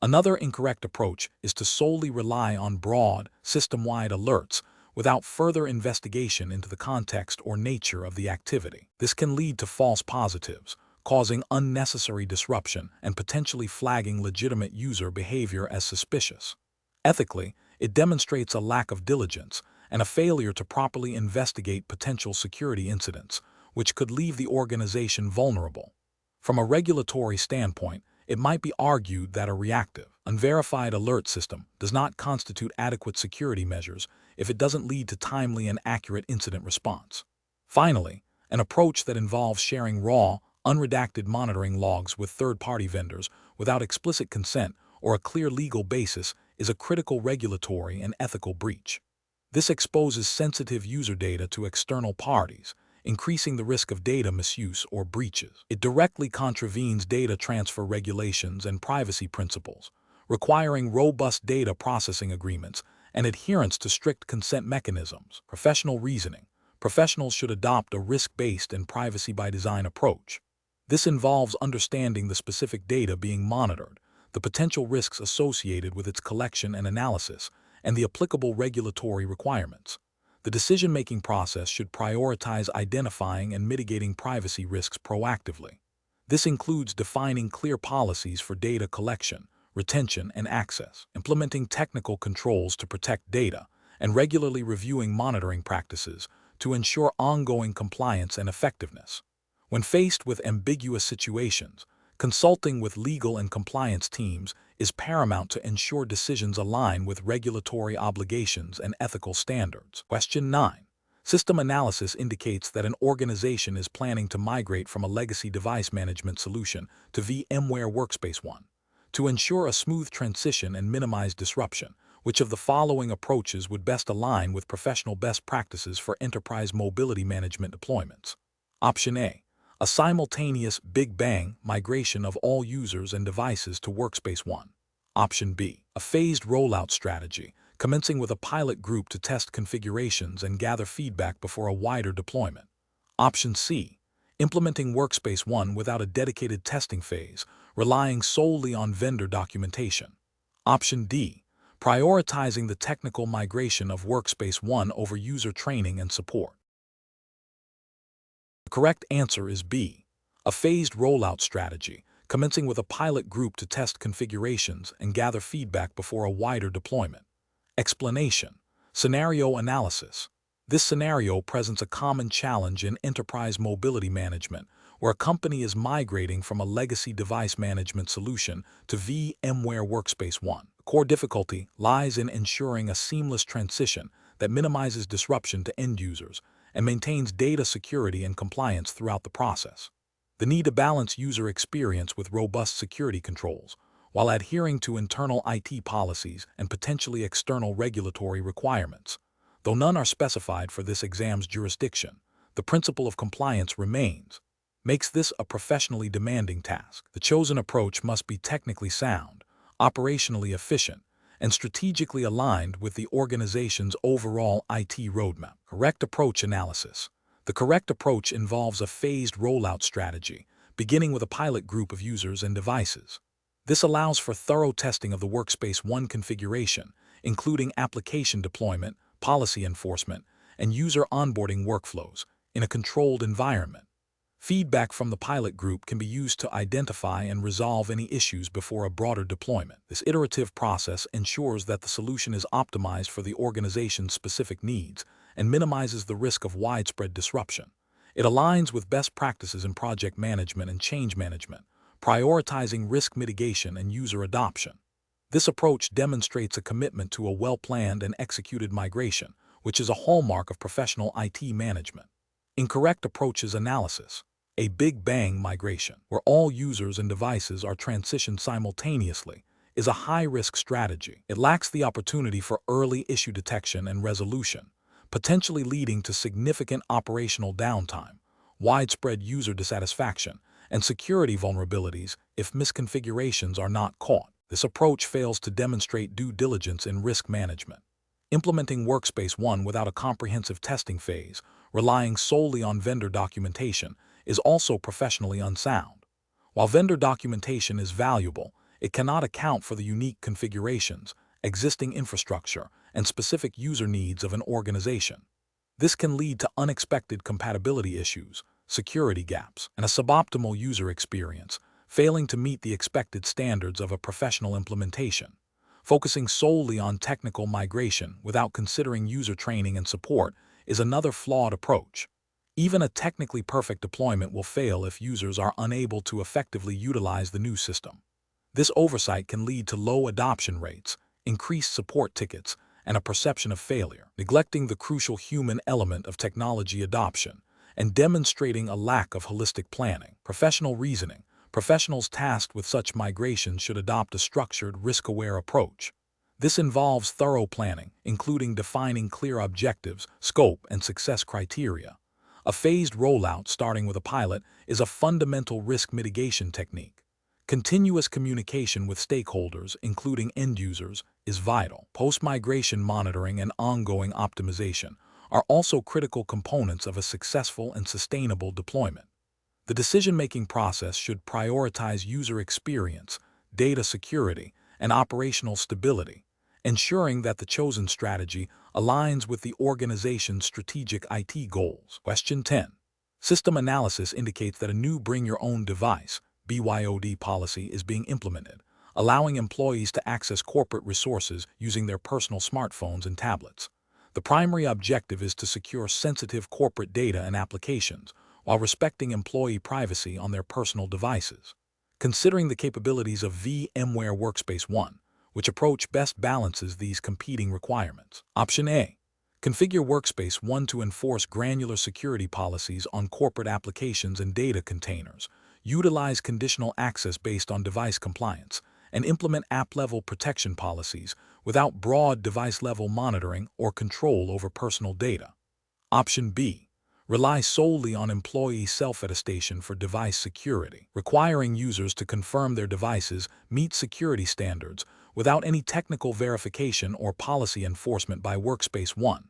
[SPEAKER 1] Another incorrect approach is to solely rely on broad, system-wide alerts without further investigation into the context or nature of the activity. This can lead to false positives, causing unnecessary disruption and potentially flagging legitimate user behavior as suspicious. Ethically, it demonstrates a lack of diligence and a failure to properly investigate potential security incidents, which could leave the organization vulnerable. From a regulatory standpoint, it might be argued that a reactive, unverified alert system does not constitute adequate security measures if it doesn't lead to timely and accurate incident response. Finally, an approach that involves sharing raw, unredacted monitoring logs with third-party vendors without explicit consent or a clear legal basis is a critical regulatory and ethical breach. This exposes sensitive user data to external parties, increasing the risk of data misuse or breaches. It directly contravenes data transfer regulations and privacy principles, requiring robust data processing agreements and adherence to strict consent mechanisms. Professional reasoning. Professionals should adopt a risk-based and privacy-by-design approach. This involves understanding the specific data being monitored, the potential risks associated with its collection and analysis, and the applicable regulatory requirements. The decision-making process should prioritize identifying and mitigating privacy risks proactively. This includes defining clear policies for data collection, retention, and access, implementing technical controls to protect data, and regularly reviewing monitoring practices to ensure ongoing compliance and effectiveness. When faced with ambiguous situations, consulting with legal and compliance teams is paramount to ensure decisions align with regulatory obligations and ethical standards. Question 9. System analysis indicates that an organization is planning to migrate from a legacy device management solution to VMware Workspace ONE. To ensure a smooth transition and minimize disruption, which of the following approaches would best align with professional best practices for enterprise mobility management deployments? Option A. A simultaneous Big Bang migration of all users and devices to Workspace ONE. Option B. A phased rollout strategy, commencing with a pilot group to test configurations and gather feedback before a wider deployment. Option C. Implementing Workspace ONE without a dedicated testing phase, relying solely on vendor documentation. Option D. Prioritizing the technical migration of Workspace ONE over user training and support. The correct answer is B. A phased rollout strategy, commencing with a pilot group to test configurations and gather feedback before a wider deployment. Explanation. Scenario analysis. This scenario presents a common challenge in enterprise mobility management, where a company is migrating from a legacy device management solution to VMware Workspace ONE. The core difficulty lies in ensuring a seamless transition that minimizes disruption to end users and maintains data security and compliance throughout the process. The need to balance user experience with robust security controls, while adhering to internal IT policies and potentially external regulatory requirements. Though none are specified for this exam's jurisdiction, the principle of compliance remains, makes this a professionally demanding task. The chosen approach must be technically sound, operationally efficient, and strategically aligned with the organization's overall IT roadmap. Correct approach analysis. The correct approach involves a phased rollout strategy, beginning with a pilot group of users and devices. This allows for thorough testing of the Workspace ONE configuration, including application deployment, policy enforcement, and user onboarding workflows, in a controlled environment. Feedback from the pilot group can be used to identify and resolve any issues before a broader deployment. This iterative process ensures that the solution is optimized for the organization's specific needs and minimizes the risk of widespread disruption. It aligns with best practices in project management and change management, prioritizing risk mitigation and user adoption. This approach demonstrates a commitment to a well-planned and executed migration, which is a hallmark of professional IT management. Incorrect approaches analysis. A Big Bang migration, where all users and devices are transitioned simultaneously, is a high-risk strategy. It lacks the opportunity for early issue detection and resolution, potentially leading to significant operational downtime, widespread user dissatisfaction, and security vulnerabilities if misconfigurations are not caught. This approach fails to demonstrate due diligence in risk management. Implementing Workspace ONE without a comprehensive testing phase, relying solely on vendor documentation, is also professionally unsound. While vendor documentation is valuable, it cannot account for the unique configurations, existing infrastructure, and specific user needs of an organization. This can lead to unexpected compatibility issues, security gaps, and a suboptimal user experience, failing to meet the expected standards of a professional implementation. Focusing solely on technical migration without considering user training and support is another flawed approach. Even a technically perfect deployment will fail if users are unable to effectively utilize the new system. This oversight can lead to low adoption rates, increased support tickets, and a perception of failure, neglecting the crucial human element of technology adoption and demonstrating a lack of holistic planning. Professional reasoning. Professionals tasked with such migration should adopt a structured, risk-aware approach. This involves thorough planning, including defining clear objectives, scope, and success criteria. A phased rollout, starting with a pilot, is a fundamental risk mitigation technique. Continuous communication with stakeholders, including end users, is vital. Post-migration monitoring and ongoing optimization are also critical components of a successful and sustainable deployment. The decision-making process should prioritize user experience, data security, and operational stability, ensuring that the chosen strategy aligns with the organization's strategic IT goals. Question 10. System analysis indicates that a new Bring Your Own Device (BYOD) policy is being implemented, allowing employees to access corporate resources using their personal smartphones and tablets. The primary objective is to secure sensitive corporate data and applications, while respecting employee privacy on their personal devices. Considering the capabilities of VMware Workspace ONE, which approach best balances these competing requirements. Option A. Configure Workspace ONE to enforce granular security policies on corporate applications and data containers, utilize conditional access based on device compliance, and implement app-level protection policies without broad device-level monitoring or control over personal data. Option B. Rely solely on employee self-attestation for device security, requiring users to confirm their devices meet security standards without any technical verification or policy enforcement by Workspace ONE.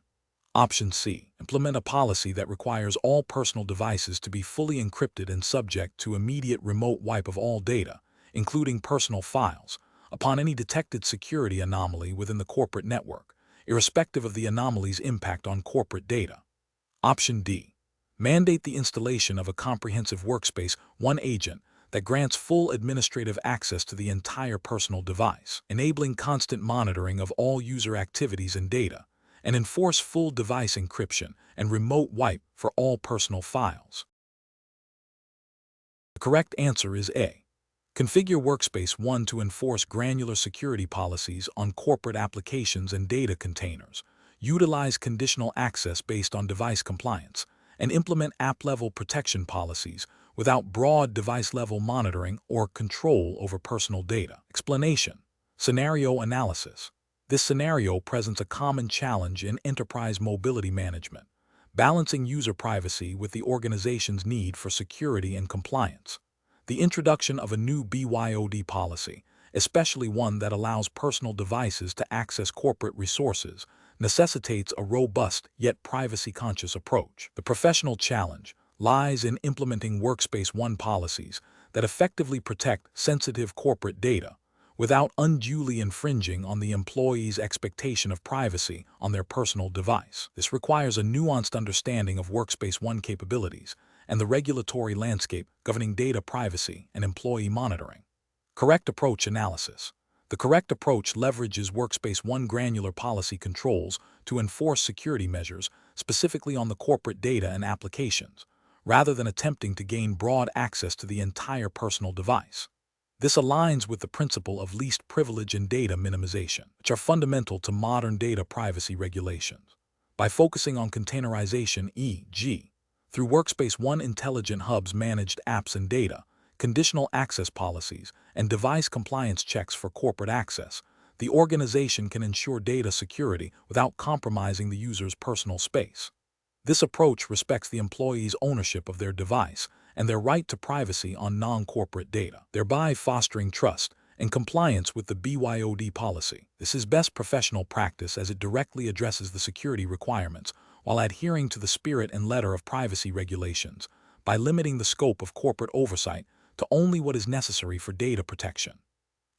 [SPEAKER 1] Option C. Implement a policy that requires all personal devices to be fully encrypted and subject to immediate remote wipe of all data, including personal files, upon any detected security anomaly within the corporate network, irrespective of the anomaly's impact on corporate data. Option D. Mandate the installation of a comprehensive Workspace ONE agent that grants full administrative access to the entire personal device, enabling constant monitoring of all user activities and data, and enforce full device encryption and remote wipe for all personal files. The correct answer is A. Configure Workspace ONE to enforce granular security policies on corporate applications and data containers, utilize conditional access based on device compliance, and implement app-level protection policies without broad device-level monitoring or control over personal data. Explanation. Scenario analysis. This scenario presents a common challenge in enterprise mobility management, balancing user privacy with the organization's need for security and compliance. The introduction of a new BYOD policy, especially one that allows personal devices to access corporate resources, necessitates a robust yet privacy-conscious approach. The professional challenge lies in implementing Workspace ONE policies that effectively protect sensitive corporate data without unduly infringing on the employee's expectation of privacy on their personal device. This requires a nuanced understanding of Workspace ONE capabilities and the regulatory landscape governing data privacy and employee monitoring. Correct approach analysis. The correct approach leverages Workspace ONE granular policy controls to enforce security measures specifically on the corporate data and applications, rather than attempting to gain broad access to the entire personal device. This aligns with the principle of least privilege and data minimization, which are fundamental to modern data privacy regulations. By focusing on containerization, e.g., through Workspace ONE Intelligent Hub's managed apps and data, conditional access policies, and device compliance checks for corporate access, the organization can ensure data security without compromising the user's personal space. This approach respects the employee's ownership of their device and their right to privacy on non-corporate data, thereby fostering trust and compliance with the BYOD policy. This is best professional practice as it directly addresses the security requirements while adhering to the spirit and letter of privacy regulations by limiting the scope of corporate oversight to only what is necessary for data protection.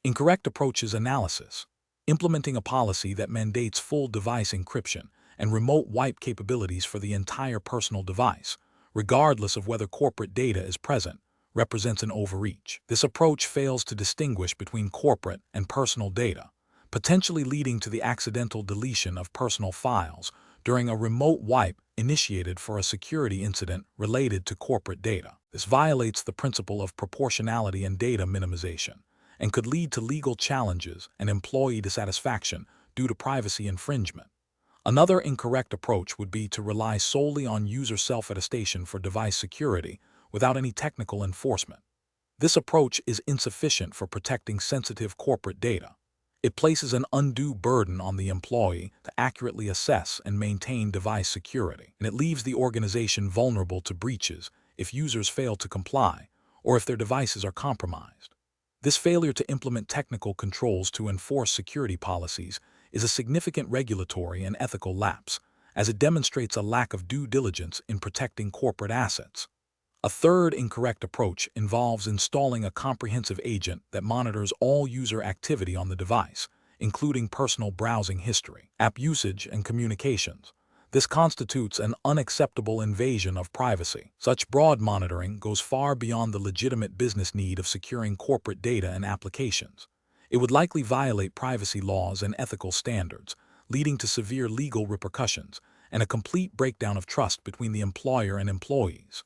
[SPEAKER 1] Incorrect approaches analysis. Implementing a policy that mandates full device encryption and remote wipe capabilities for the entire personal device, regardless of whether corporate data is present, represents an overreach. This approach fails to distinguish between corporate and personal data, potentially leading to the accidental deletion of personal files during a remote wipe initiated for a security incident related to corporate data. This violates the principle of proportionality and data minimization, and could lead to legal challenges and employee dissatisfaction due to privacy infringement. Another incorrect approach would be to rely solely on user self-attestation for device security without any technical enforcement. This approach is insufficient for protecting sensitive corporate data. It places an undue burden on the employee to accurately assess and maintain device security, and it leaves the organization vulnerable to breaches if users fail to comply or if their devices are compromised. This failure to implement technical controls to enforce security policies is a significant regulatory and ethical lapse, as it demonstrates a lack of due diligence in protecting corporate assets. A third incorrect approach involves installing a comprehensive agent that monitors all user activity on the device, including personal browsing history, app usage, and communications. This constitutes an unacceptable invasion of privacy. Such broad monitoring goes far beyond the legitimate business need of securing corporate data and applications. It would likely violate privacy laws and ethical standards, leading to severe legal repercussions and a complete breakdown of trust between the employer and employees.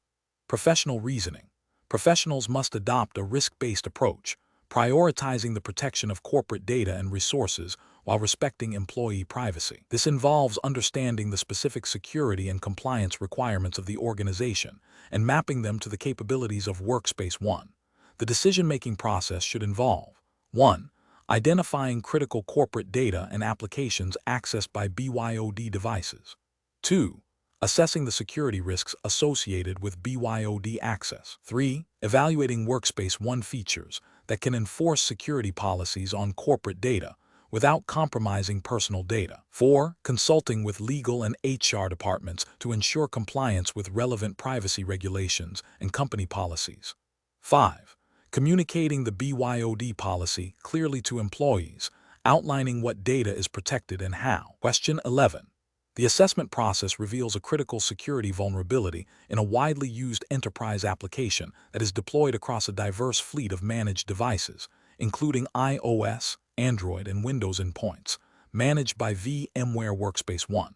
[SPEAKER 1] Professional reasoning. Professionals must adopt a risk-based approach, prioritizing the protection of corporate data and resources while respecting employee privacy. This involves understanding the specific security and compliance requirements of the organization and mapping them to the capabilities of Workspace ONE. The decision-making process should involve 1. Identifying critical corporate data and applications accessed by BYOD devices. 2. Assessing the security risks associated with BYOD access. 3. Evaluating Workspace ONE features that can enforce security policies on corporate data without compromising personal data. 4. Consulting with legal and HR departments to ensure compliance with relevant privacy regulations and company policies. 5. Communicating the BYOD policy clearly to employees, outlining what data is protected and how. Question 11. The assessment process reveals a critical security vulnerability in a widely used enterprise application that is deployed across a diverse fleet of managed devices, including iOS, Android, and Windows endpoints, managed by VMware Workspace ONE.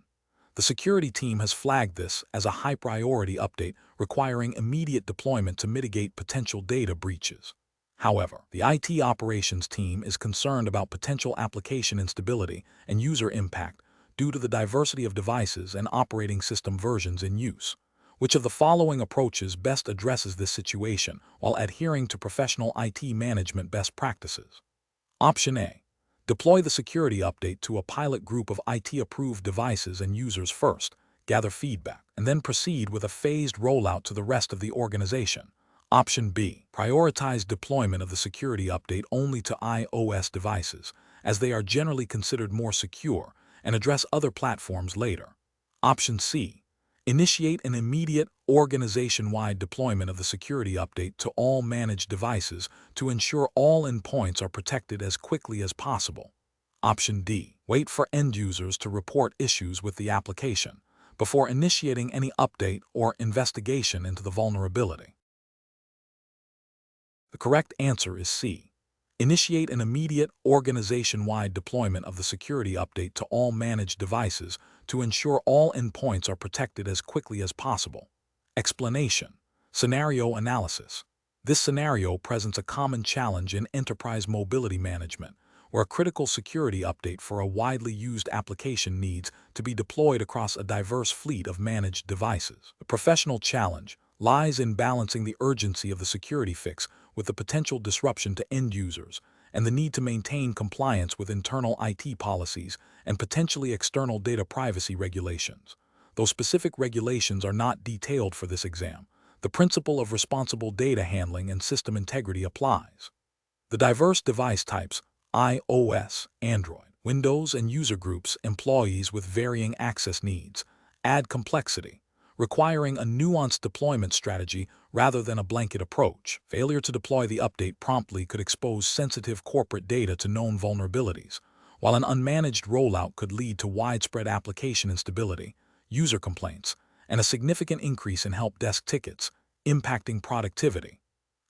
[SPEAKER 1] The security team has flagged this as a high-priority update requiring immediate deployment to mitigate potential data breaches. However, the IT operations team is concerned about potential application instability and user impact due to the diversity of devices and operating system versions in use. Which of the following approaches best addresses this situation while adhering to professional IT management best practices? Option A. Deploy the security update to a pilot group of IT-approved devices and users first, gather feedback, and then proceed with a phased rollout to the rest of the organization. Option B. Prioritize deployment of the security update only to iOS devices, as they are generally considered more secure, and address other platforms later. Option C. Initiate an immediate, organization-wide deployment of the security update to all managed devices to ensure all endpoints are protected as quickly as possible. Option D. Wait for end users to report issues with the application, before initiating any update or investigation into the vulnerability. The correct answer is C. Initiate an immediate organization-wide deployment of the security update to all managed devices to ensure all endpoints are protected as quickly as possible. Explanation. Scenario analysis. This scenario presents a common challenge in enterprise mobility management, where a critical security update for a widely used application needs to be deployed across a diverse fleet of managed devices. The professional challenge lies in balancing the urgency of the security fix with the potential disruption to end users and the need to maintain compliance with internal IT policies and potentially external data privacy regulations. Though specific regulations are not detailed for this exam, the principle of responsible data handling and system integrity applies. The diverse device types, iOS, Android, Windows, and user groups, employees with varying access needs, add complexity, requiring a nuanced deployment strategy rather than a blanket approach. Failure to deploy the update promptly could expose sensitive corporate data to known vulnerabilities, while an unmanaged rollout could lead to widespread application instability, user complaints, and a significant increase in help desk tickets, impacting productivity.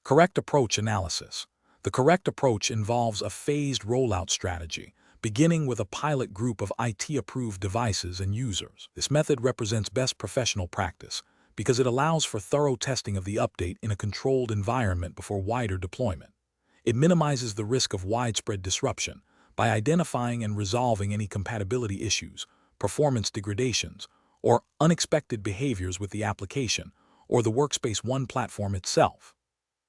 [SPEAKER 1] Correct approach analysis. The correct approach involves a phased rollout strategy, beginning with a pilot group of IT-approved devices and users. This method represents best professional practice because it allows for thorough testing of the update in a controlled environment before wider deployment. It minimizes the risk of widespread disruption by identifying and resolving any compatibility issues, performance degradations, or unexpected behaviors with the application or the Workspace ONE platform itself.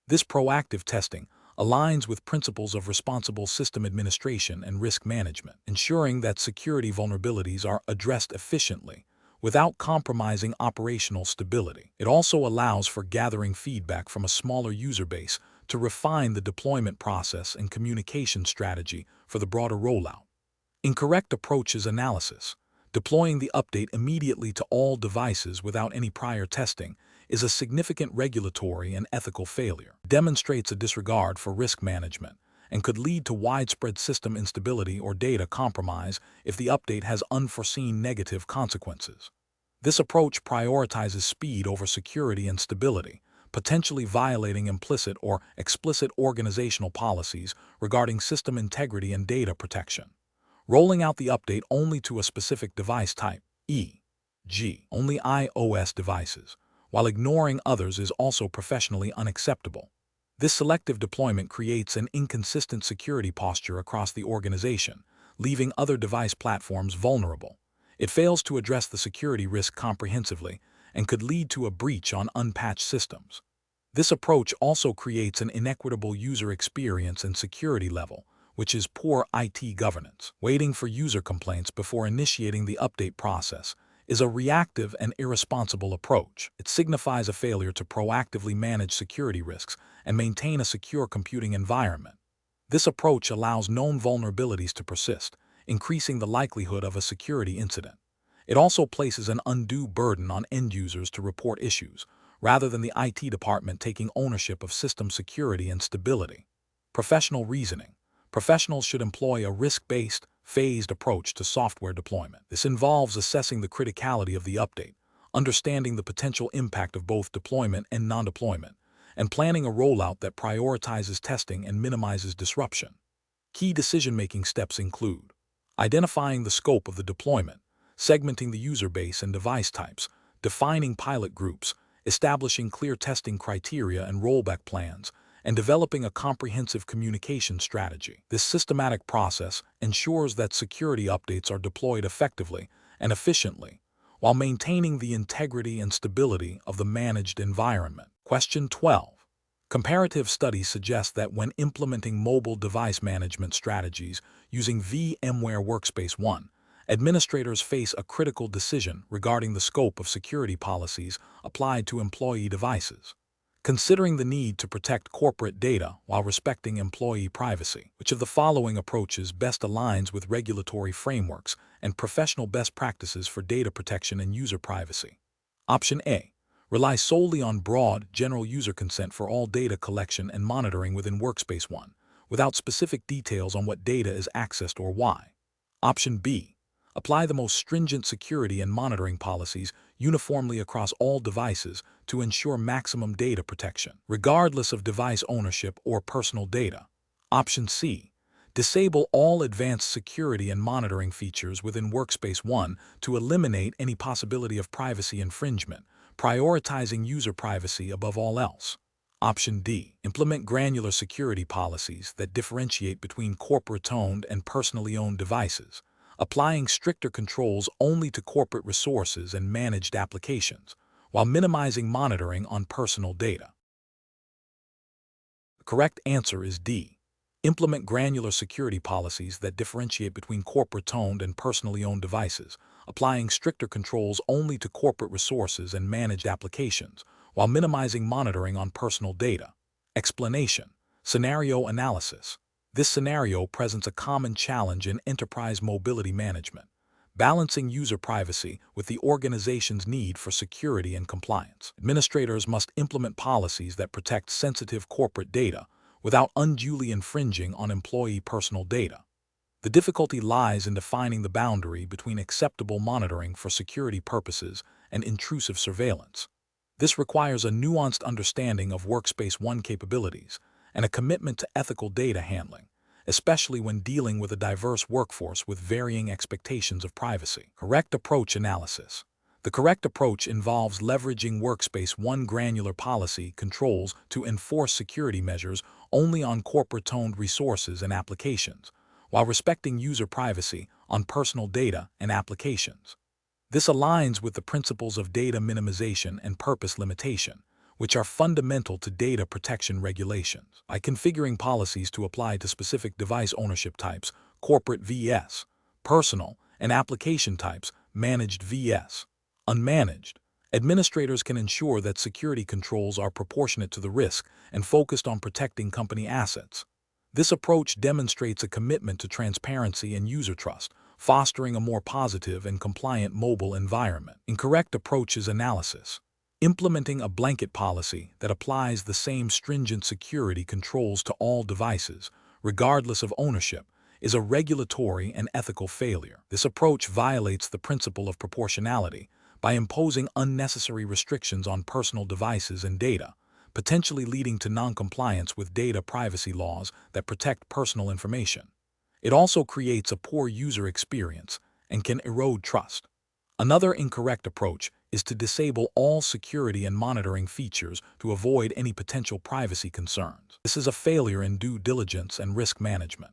[SPEAKER 1] This proactive testing aligns with principles of responsible system administration and risk management, ensuring that security vulnerabilities are addressed efficiently without compromising operational stability. It also allows for gathering feedback from a smaller user base to refine the deployment process and communication strategy for the broader rollout. Incorrect approaches analysis. Deploying the update immediately to all devices without any prior testing is a significant regulatory and ethical failure. It demonstrates a disregard for risk management and could lead to widespread system instability or data compromise if the update has unforeseen negative consequences. This approach prioritizes speed over security and stability, potentially violating implicit or explicit organizational policies regarding system integrity and data protection. Rolling out the update only to a specific device type, e.g., only iOS devices, while ignoring others is also professionally unacceptable. This selective deployment creates an inconsistent security posture across the organization, leaving other device platforms vulnerable. It fails to address the security risk comprehensively and could lead to a breach on unpatched systems. This approach also creates an inequitable user experience and security level, which is poor IT governance. Waiting for user complaints before initiating the update process is a reactive and irresponsible approach. It signifies a failure to proactively manage security risks and maintain a secure computing environment. This approach allows known vulnerabilities to persist, increasing the likelihood of a security incident. It also places an undue burden on end users to report issues, rather than the IT department taking ownership of system security and stability. Professional reasoning. Professionals should employ a risk-based, phased approach to software deployment. This involves assessing the criticality of the update, understanding the potential impact of both deployment and non-deployment, and planning a rollout that prioritizes testing and minimizes disruption. Key decision-making steps include identifying the scope of the deployment, segmenting the user base and device types, defining pilot groups, establishing clear testing criteria and rollback plans, and developing a comprehensive communication strategy. This systematic process ensures that security updates are deployed effectively and efficiently, while maintaining the integrity and stability of the managed environment. Question 12. Comparative studies suggest that when implementing mobile device management strategies using VMware Workspace ONE, administrators face a critical decision regarding the scope of security policies applied to employee devices. Considering the need to protect corporate data while respecting employee privacy, which of the following approaches best aligns with regulatory frameworks and professional best practices for data protection and user privacy? Option A. Rely solely on broad, general user consent for all data collection and monitoring within Workspace ONE, without specific details on what data is accessed or why. Option B. Apply the most stringent security and monitoring policies uniformly across all devices to ensure maximum data protection, regardless of device ownership or personal data. Option C. Disable all advanced security and monitoring features within Workspace ONE to eliminate any possibility of privacy infringement, prioritizing user privacy above all else. Option D. Implement granular security policies that differentiate between corporate-owned and personally owned devices, applying stricter controls only to corporate resources and managed applications, while minimizing monitoring on personal data. The correct answer is D. Implement granular security policies that differentiate between corporate-owned and personally owned devices, applying stricter controls only to corporate resources and managed applications, while minimizing monitoring on personal data. Explanation. Scenario analysis. This scenario presents a common challenge in enterprise mobility management, balancing user privacy with the organization's need for security and compliance. Administrators must implement policies that protect sensitive corporate data without unduly infringing on employee personal data. The difficulty lies in defining the boundary between acceptable monitoring for security purposes and intrusive surveillance. This requires a nuanced understanding of Workspace ONE capabilities and a commitment to ethical data handling, especially when dealing with a diverse workforce with varying expectations of privacy. Correct approach analysis. The correct approach involves leveraging Workspace ONE granular policy controls to enforce security measures only on corporate-owned resources and applications, while respecting user privacy on personal data and applications. This aligns with the principles of data minimization and purpose limitation, which are fundamental to data protection regulations. By configuring policies to apply to specific device ownership types, corporate vs. personal, and application types, managed vs. unmanaged, administrators can ensure that security controls are proportionate to the risk and focused on protecting company assets. This approach demonstrates a commitment to transparency and user trust, fostering a more positive and compliant mobile environment. Incorrect approaches analysis. Implementing a blanket policy that applies the same stringent security controls to all devices, regardless of ownership, is a regulatory and ethical failure. This approach violates the principle of proportionality by imposing unnecessary restrictions on personal devices and data, potentially leading to non-compliance with data privacy laws that protect personal information. It also creates a poor user experience and can erode trust. Another incorrect approach is to disable all security and monitoring features to avoid any potential privacy concerns. This is a failure in due diligence and risk management.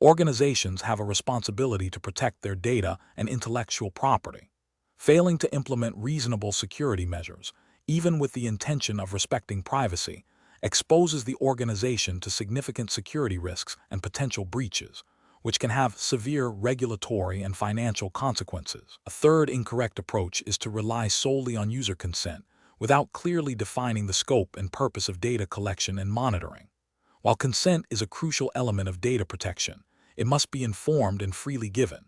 [SPEAKER 1] Organizations have a responsibility to protect their data and intellectual property. Failing to implement reasonable security measures, even with the intention of respecting privacy, exposes the organization to significant security risks and potential breaches, which can have severe regulatory and financial consequences. A third incorrect approach is to rely solely on user consent without clearly defining the scope and purpose of data collection and monitoring. While consent is a crucial element of data protection, it must be informed and freely given.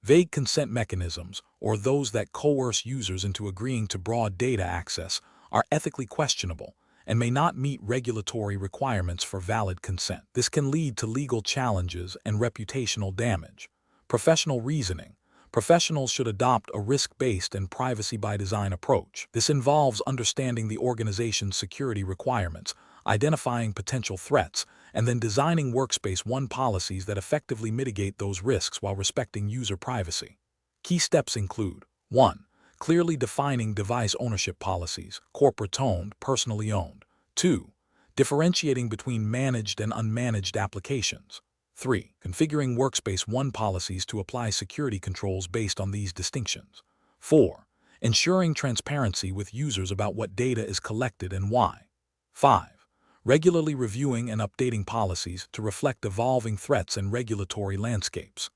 [SPEAKER 1] Vague consent mechanisms, or those that coerce users into agreeing to broad data access, are ethically questionable and may not meet regulatory requirements for valid consent. This can lead to legal challenges and reputational damage. Professional reasoning. Professionals should adopt a risk-based and privacy-by-design approach. This involves understanding the organization's security requirements, identifying potential threats, and then designing Workspace ONE policies that effectively mitigate those risks while respecting user privacy. Key steps include: 1. Clearly defining device ownership policies, corporate-owned, personally owned. 2. Differentiating between managed and unmanaged applications. 3. Configuring Workspace ONE policies to apply security controls based on these distinctions. 4. Ensuring transparency with users about what data is collected and why. 5. Regularly reviewing and updating policies to reflect evolving threats and regulatory landscapes.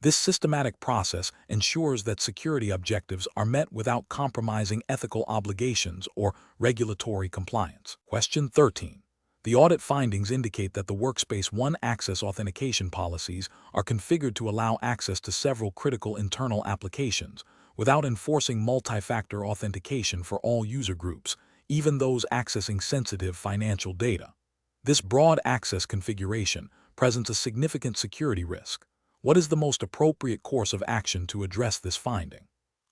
[SPEAKER 1] This systematic process ensures that security objectives are met without compromising ethical obligations or regulatory compliance. Question 13. The audit findings indicate that the Workspace ONE access authentication policies are configured to allow access to several critical internal applications without enforcing multi-factor authentication for all user groups, even those accessing sensitive financial data. This broad access configuration presents a significant security risk. What is the most appropriate course of action to address this finding?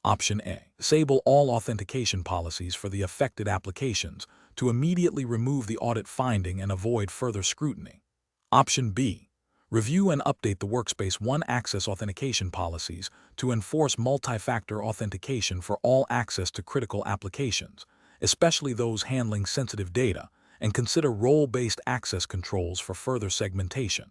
[SPEAKER 1] Option A. Disable all authentication policies for the affected applications to immediately remove the audit finding and avoid further scrutiny. Option B. Review and update the Workspace One access authentication policies to enforce multi-factor authentication for all access to critical applications, especially those handling sensitive data, and consider role-based access controls for further segmentation.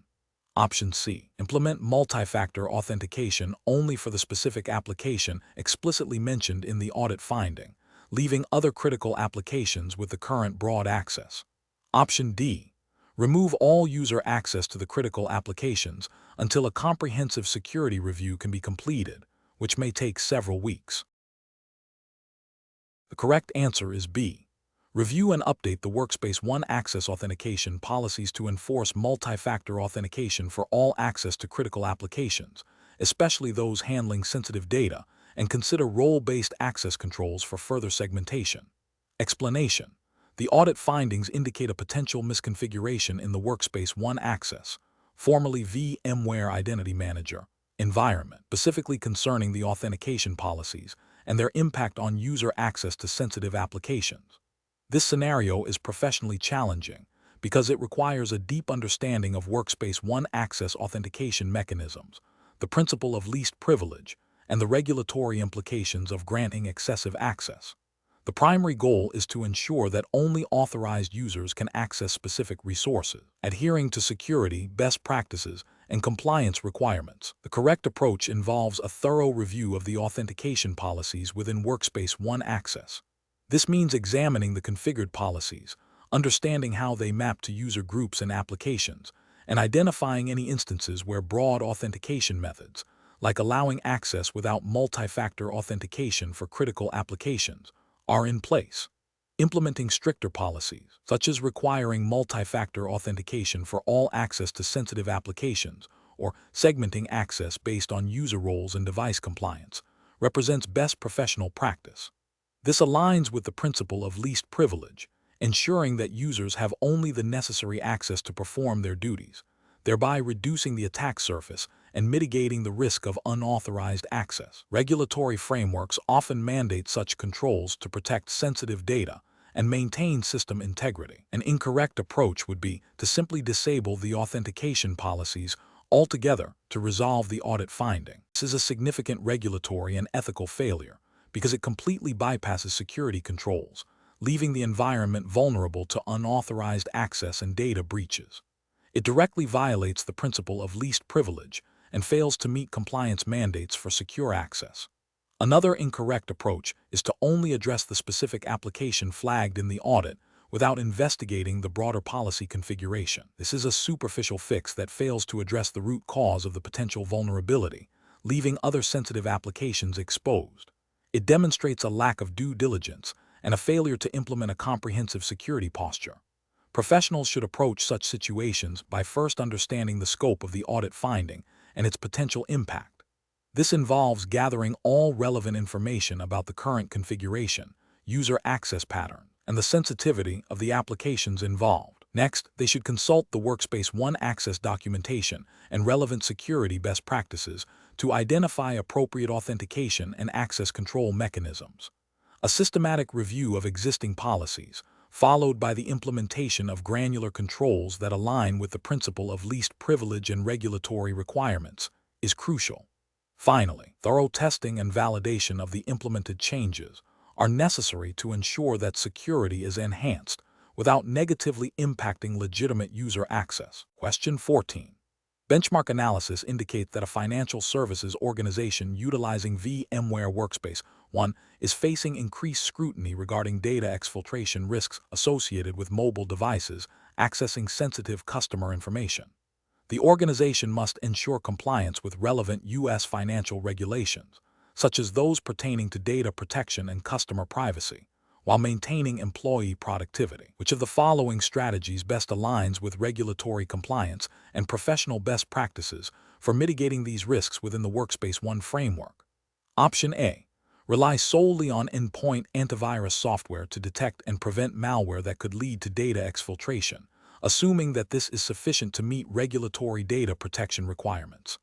[SPEAKER 1] Option C. Implement multi-factor authentication only for the specific application explicitly mentioned in the audit finding, leaving other critical applications with the current broad access. Option D. Remove all user access to the critical applications until a comprehensive security review can be completed, which may take several weeks. The correct answer is B. Review and update the Workspace One access authentication policies to enforce multi-factor authentication for all access to critical applications, especially those handling sensitive data, and consider role-based access controls for further segmentation. Explanation. The audit findings indicate a potential misconfiguration in the Workspace One access, formerly VMware Identity Manager, environment, specifically concerning the authentication policies and their impact on user access to sensitive applications. This scenario is professionally challenging because it requires a deep understanding of Workspace One access authentication mechanisms, the principle of least privilege, and the regulatory implications of granting excessive access. The primary goal is to ensure that only authorized users can access specific resources, adhering to security, best practices, and compliance requirements. The correct approach involves a thorough review of the authentication policies within Workspace One access. This means examining the configured policies, understanding how they map to user groups and applications, and identifying any instances where broad authentication methods, like allowing access without multi-factor authentication for critical applications, are in place. Implementing stricter policies, such as requiring multi-factor authentication for all access to sensitive applications, or segmenting access based on user roles and device compliance, represents best professional practice. This aligns with the principle of least privilege, ensuring that users have only the necessary access to perform their duties, thereby reducing the attack surface and mitigating the risk of unauthorized access. Regulatory frameworks often mandate such controls to protect sensitive data and maintain system integrity. An incorrect approach would be to simply disable the authentication policies altogether to resolve the audit finding. This is a significant regulatory and ethical failure, because it completely bypasses security controls, leaving the environment vulnerable to unauthorized access and data breaches. It directly violates the principle of least privilege and fails to meet compliance mandates for secure access. Another incorrect approach is to only address the specific application flagged in the audit without investigating the broader policy configuration. This is a superficial fix that fails to address the root cause of the potential vulnerability, leaving other sensitive applications exposed. It demonstrates a lack of due diligence and a failure to implement a comprehensive security posture. Professionals should approach such situations by first understanding the scope of the audit finding and its potential impact. This involves gathering all relevant information about the current configuration, user access pattern, and the sensitivity of the applications involved. Next, they should consult the Workspace One access documentation and relevant security best practices to identify appropriate authentication and access control mechanisms. A systematic review of existing policies, followed by the implementation of granular controls that align with the principle of least privilege and regulatory requirements, is crucial. Finally, thorough testing and validation of the implemented changes are necessary to ensure that security is enhanced without negatively impacting legitimate user access. Question 14. Benchmark analysis indicates that a financial services organization utilizing VMware Workspace One is facing increased scrutiny regarding data exfiltration risks associated with mobile devices accessing sensitive customer information. The organization must ensure compliance with relevant U.S. financial regulations, such as those pertaining to data protection and customer privacy, while maintaining employee productivity. Which of the following strategies best aligns with regulatory compliance and professional best practices for mitigating these risks within the Workspace One framework? Option A. Rely solely on endpoint antivirus software to detect and prevent malware that could lead to data exfiltration, assuming that this is sufficient to meet regulatory data protection requirements.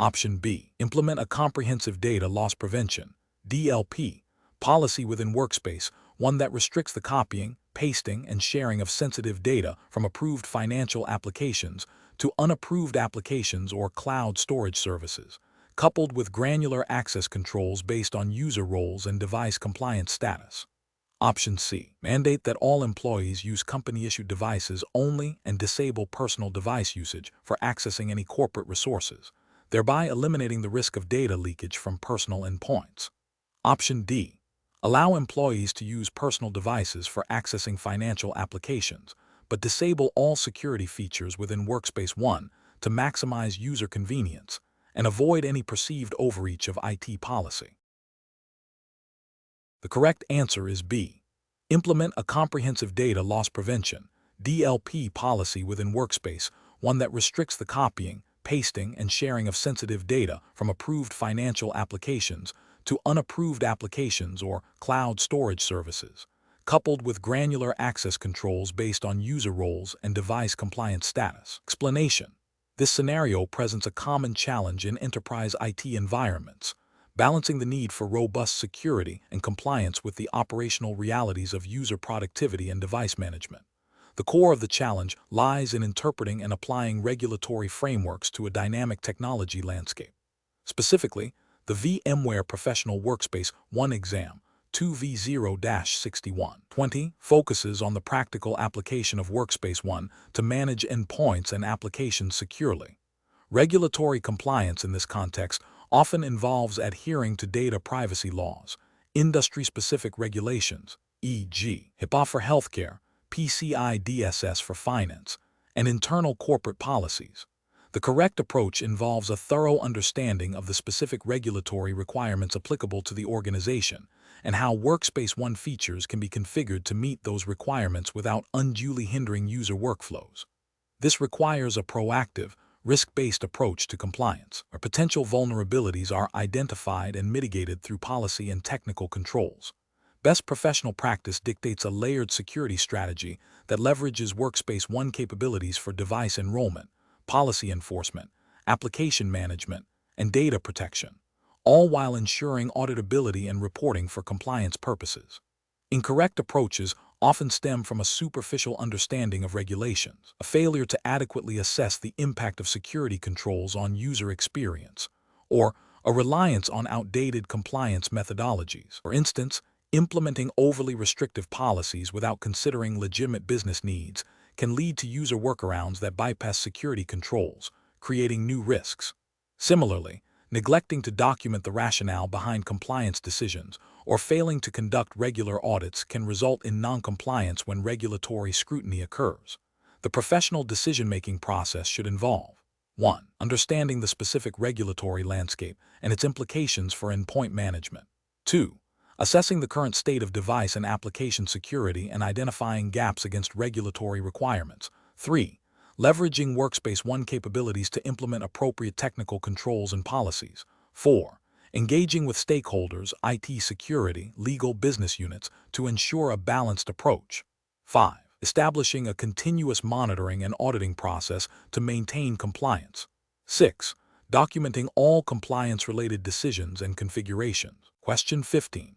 [SPEAKER 1] Option B. Implement a comprehensive data loss prevention (DLP) policy within Workspace, one that restricts the copying, pasting, and sharing of sensitive data from approved financial applications to unapproved applications or cloud storage services, coupled with granular access controls based on user roles and device compliance status. Option C. Mandate that all employees use company-issued devices only and disable personal device usage for accessing any corporate resources, thereby eliminating the risk of data leakage from personal endpoints. Option D. Allow employees to use personal devices for accessing financial applications, but disable all security features within Workspace ONE to maximize user convenience and avoid any perceived overreach of IT policy. The correct answer is B. Implement a comprehensive data loss prevention (DLP) policy within Workspace, one that restricts the copying, pasting, and sharing of sensitive data from approved financial applications to unapproved applications or cloud storage services, coupled with granular access controls based on user roles and device compliance status. Explanation: this scenario presents a common challenge in enterprise IT environments, balancing the need for robust security and compliance with the operational realities of user productivity and device management. The core of the challenge lies in interpreting and applying regulatory frameworks to a dynamic technology landscape. Specifically, the VMware Professional Workspace ONE Exam 2V0-6120 focuses on the practical application of Workspace ONE to manage endpoints and applications securely. Regulatory compliance in this context often involves adhering to data privacy laws, industry-specific regulations, e.g., HIPAA for healthcare, PCI DSS for finance, and internal corporate policies. The correct approach involves a thorough understanding of the specific regulatory requirements applicable to the organization and how Workspace ONE features can be configured to meet those requirements without unduly hindering user workflows. This requires a proactive, risk-based approach to compliance, where potential vulnerabilities are identified and mitigated through policy and technical controls. Best professional practice dictates a layered security strategy that leverages Workspace ONE capabilities for device enrollment, policy enforcement, application management, and data protection, all while ensuring auditability and reporting for compliance purposes. Incorrect approaches often stem from a superficial understanding of regulations, a failure to adequately assess the impact of security controls on user experience, or a reliance on outdated compliance methodologies. For instance, implementing overly restrictive policies without considering legitimate business needs can lead to user workarounds that bypass security controls, creating new risks. Similarly, neglecting to document the rationale behind compliance decisions or failing to conduct regular audits can result in non-compliance when regulatory scrutiny occurs. The professional decision-making process should involve 1. Understanding the specific regulatory landscape and its implications for endpoint management. 2. Assessing the current state of device and application security and identifying gaps against regulatory requirements. 3. Leveraging Workspace ONE capabilities to implement appropriate technical controls and policies. 4. Engaging with stakeholders, IT security, legal business units to ensure a balanced approach. 5. Establishing a continuous monitoring and auditing process to maintain compliance. 6. Documenting all compliance-related decisions and configurations. Question 15.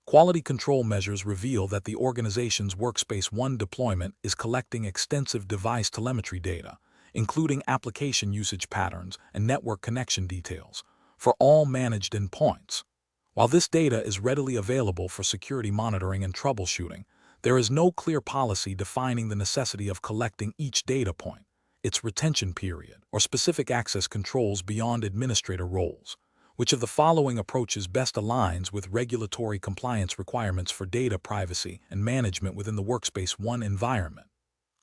[SPEAKER 1] Quality control measures reveal that the organization's Workspace ONE deployment is collecting extensive device telemetry data, including application usage patterns and network connection details, for all managed endpoints. While this data is readily available for security monitoring and troubleshooting, there is no clear policy defining the necessity of collecting each data point, its retention period, or specific access controls beyond administrator roles. Which of the following approaches best aligns with regulatory compliance requirements for data privacy and management within the Workspace ONE environment?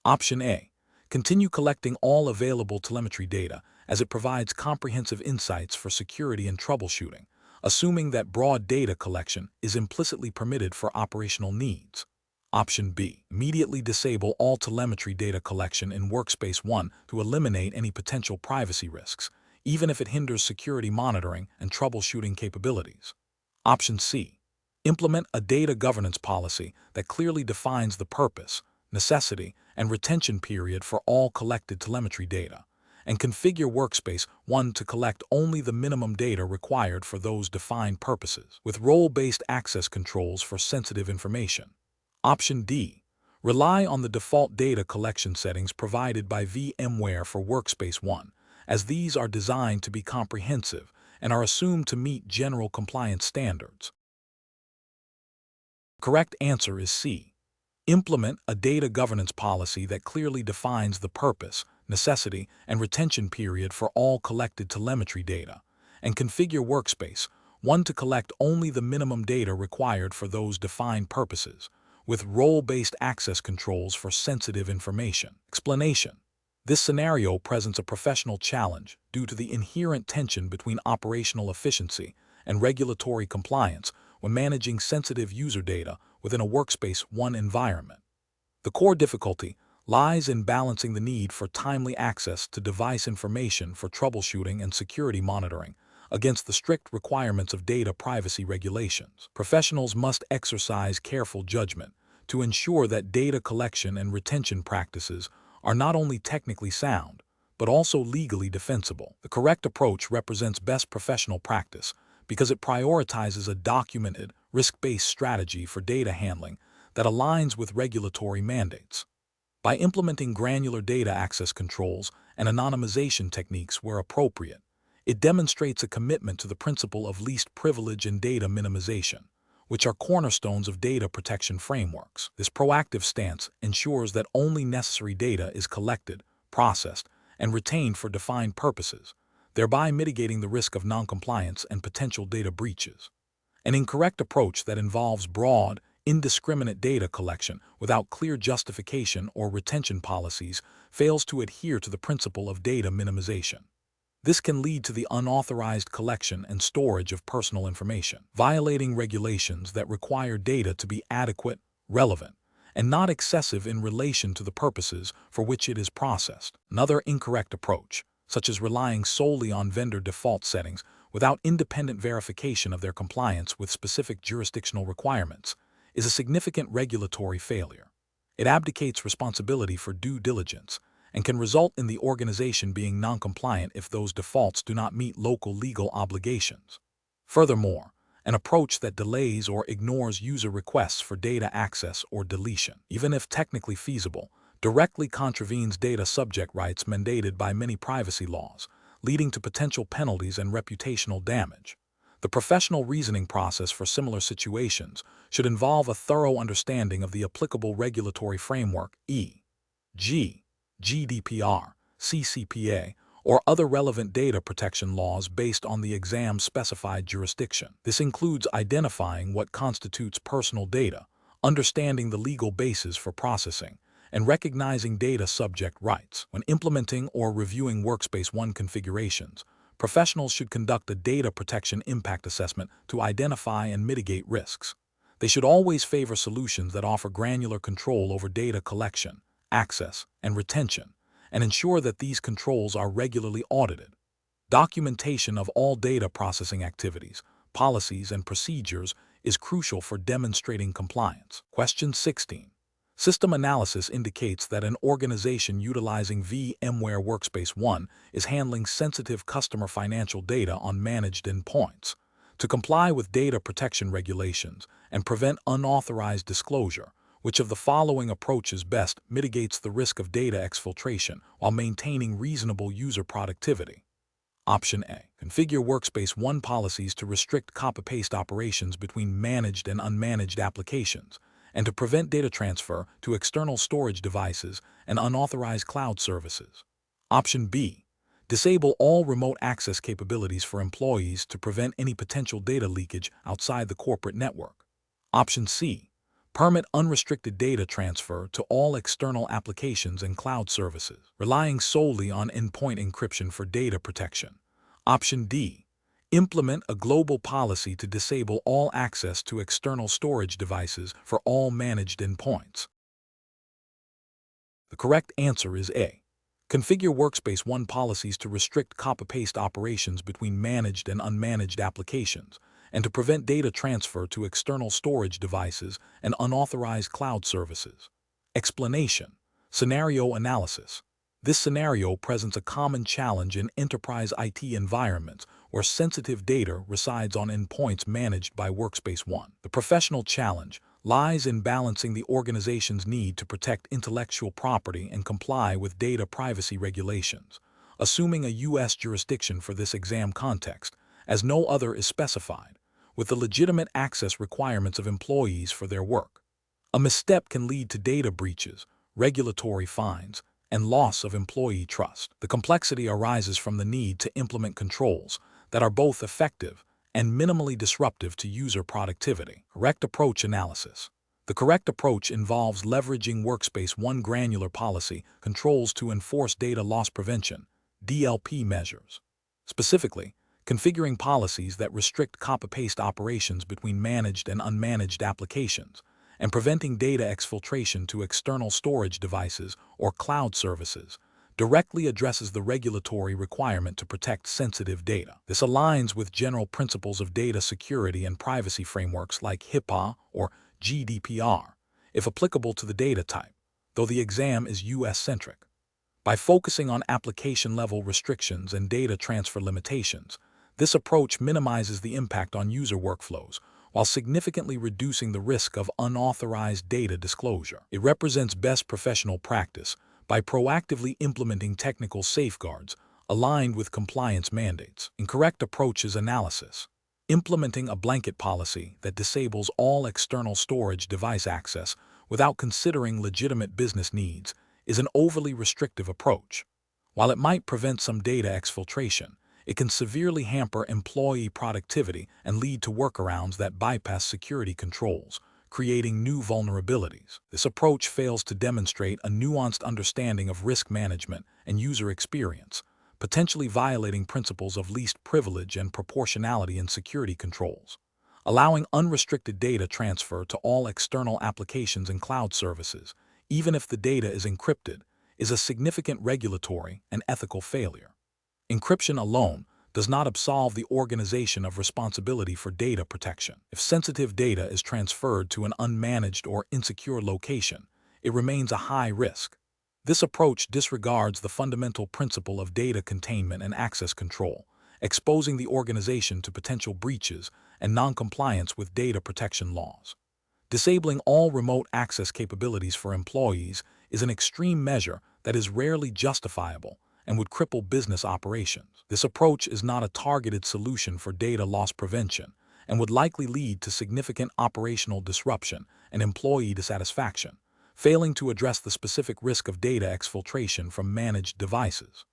[SPEAKER 1] Option A. Continue collecting all available telemetry data as it provides comprehensive insights for security and troubleshooting, assuming that broad data collection is implicitly permitted for operational needs. Option B. Immediately disable all telemetry data collection in Workspace ONE to eliminate any potential privacy risks, even if it hinders security monitoring and troubleshooting capabilities. Option C. Implement a data governance policy that clearly defines the purpose, necessity, and retention period for all collected telemetry data, and configure Workspace 1 to collect only the minimum data required for those defined purposes, with role-based access controls for sensitive information. Option D. Rely on the default data collection settings provided by VMware for Workspace 1, as these are designed to be comprehensive and are assumed to meet general compliance standards. Correct answer is C. Implement a data governance policy that clearly defines the purpose, necessity, and retention period for all collected telemetry data, and configure Workspace 1 to collect only the minimum data required for those defined purposes, with role-based access controls for sensitive information. Explanation. This scenario presents a professional challenge due to the inherent tension between operational efficiency and regulatory compliance when managing sensitive user data within a Workspace 1 environment. The core difficulty lies in balancing the need for timely access to device information for troubleshooting and security monitoring against the strict requirements of data privacy regulations. Professionals must exercise careful judgment to ensure that data collection and retention practices are not only technically sound, but also legally defensible. The correct approach represents best professional practice because it prioritizes a documented, risk-based strategy for data handling that aligns with regulatory mandates. By implementing granular data access controls and anonymization techniques where appropriate, it demonstrates a commitment to the principle of least privilege and data minimization, which are cornerstones of data protection frameworks. This proactive stance ensures that only necessary data is collected, processed, and retained for defined purposes, thereby mitigating the risk of noncompliance and potential data breaches. An incorrect approach that involves broad, indiscriminate data collection without clear justification or retention policies fails to adhere to the principle of data minimization. This can lead to the unauthorized collection and storage of personal information, violating regulations that require data to be adequate, relevant, and not excessive in relation to the purposes for which it is processed. Another incorrect approach, such as relying solely on vendor default settings without independent verification of their compliance with specific jurisdictional requirements, is a significant regulatory failure. It abdicates responsibility for due diligence and can result in the organization being non-compliant if those defaults do not meet local legal obligations. Furthermore, an approach that delays or ignores user requests for data access or deletion, even if technically feasible, directly contravenes data subject rights mandated by many privacy laws, leading to potential penalties and reputational damage. The professional reasoning process for similar situations should involve a thorough understanding of the applicable regulatory framework, e.g., GDPR, CCPA, or other relevant data protection laws based on the exam's specified jurisdiction. This includes identifying what constitutes personal data, understanding the legal basis for processing, and recognizing data subject rights. When implementing or reviewing Workspace 1 configurations, professionals should conduct a data protection impact assessment to identify and mitigate risks. They should always favor solutions that offer granular control over data collection, access, and retention, and ensure that these controls are regularly audited. Documentation of all data processing activities, policies, and procedures is crucial for demonstrating compliance. Question 16. System analysis indicates that an organization utilizing VMware Workspace 1 is handling sensitive customer financial data on managed endpoints. To comply with data protection regulations and prevent unauthorized disclosure, which of the following approaches best mitigates the risk of data exfiltration while maintaining reasonable user productivity? Option A. Configure Workspace 1 policies to restrict copy-paste operations between managed and unmanaged applications, and to prevent data transfer to external storage devices and unauthorized cloud services. Option B. Disable all remote access capabilities for employees to prevent any potential data leakage outside the corporate network. Option C. Permit unrestricted data transfer to all external applications and cloud services, relying solely on endpoint encryption for data protection. Option D. Implement a global policy to disable all access to external storage devices for all managed endpoints. The correct answer is A. Configure Workspace 1 policies to restrict copy-paste operations between managed and unmanaged applications, and to prevent data transfer to external storage devices and unauthorized cloud services. Explanation. Scenario analysis. This scenario presents a common challenge in enterprise IT environments where sensitive data resides on endpoints managed by Workspace ONE. The professional challenge lies in balancing the organization's need to protect intellectual property and comply with data privacy regulations, assuming a U.S. jurisdiction for this exam context, as no other is specified, with the legitimate access requirements of employees for their work. A misstep can lead to data breaches, regulatory fines, and loss of employee trust. The complexity arises from the need to implement controls that are both effective and minimally disruptive to user productivity. Correct approach analysis. The correct approach involves leveraging Workspace ONE granular policy controls to enforce data loss prevention, DLP measures. Specifically, configuring policies that restrict copy-paste operations between managed and unmanaged applications, and preventing data exfiltration to external storage devices or cloud services, directly addresses the regulatory requirement to protect sensitive data. This aligns with general principles of data security and privacy frameworks like HIPAA or GDPR, if applicable to the data type, though the exam is US-centric. By focusing on application-level restrictions and data transfer limitations, this approach minimizes the impact on user workflows while significantly reducing the risk of unauthorized data disclosure. It represents best professional practice by proactively implementing technical safeguards aligned with compliance mandates. Incorrect approach is analysis. Implementing a blanket policy that disables all external storage device access without considering legitimate business needs is an overly restrictive approach. While it might prevent some data exfiltration, it can severely hamper employee productivity and lead to workarounds that bypass security controls, creating new vulnerabilities. This approach fails to demonstrate a nuanced understanding of risk management and user experience, potentially violating principles of least privilege and proportionality in security controls. Allowing unrestricted data transfer to all external applications and cloud services, even if the data is encrypted, is a significant regulatory and ethical failure. Encryption alone does not absolve the organization of responsibility for data protection. If sensitive data is transferred to an unmanaged or insecure location, it remains a high risk. This approach disregards the fundamental principle of data containment and access control, exposing the organization to potential breaches and non-compliance with data protection laws. Disabling all remote access capabilities for employees is an extreme measure that is rarely justifiable and would cripple business operations. This approach is not a targeted solution for data loss prevention and would likely lead to significant operational disruption and employee dissatisfaction, failing to address the specific risk of data exfiltration from managed devices.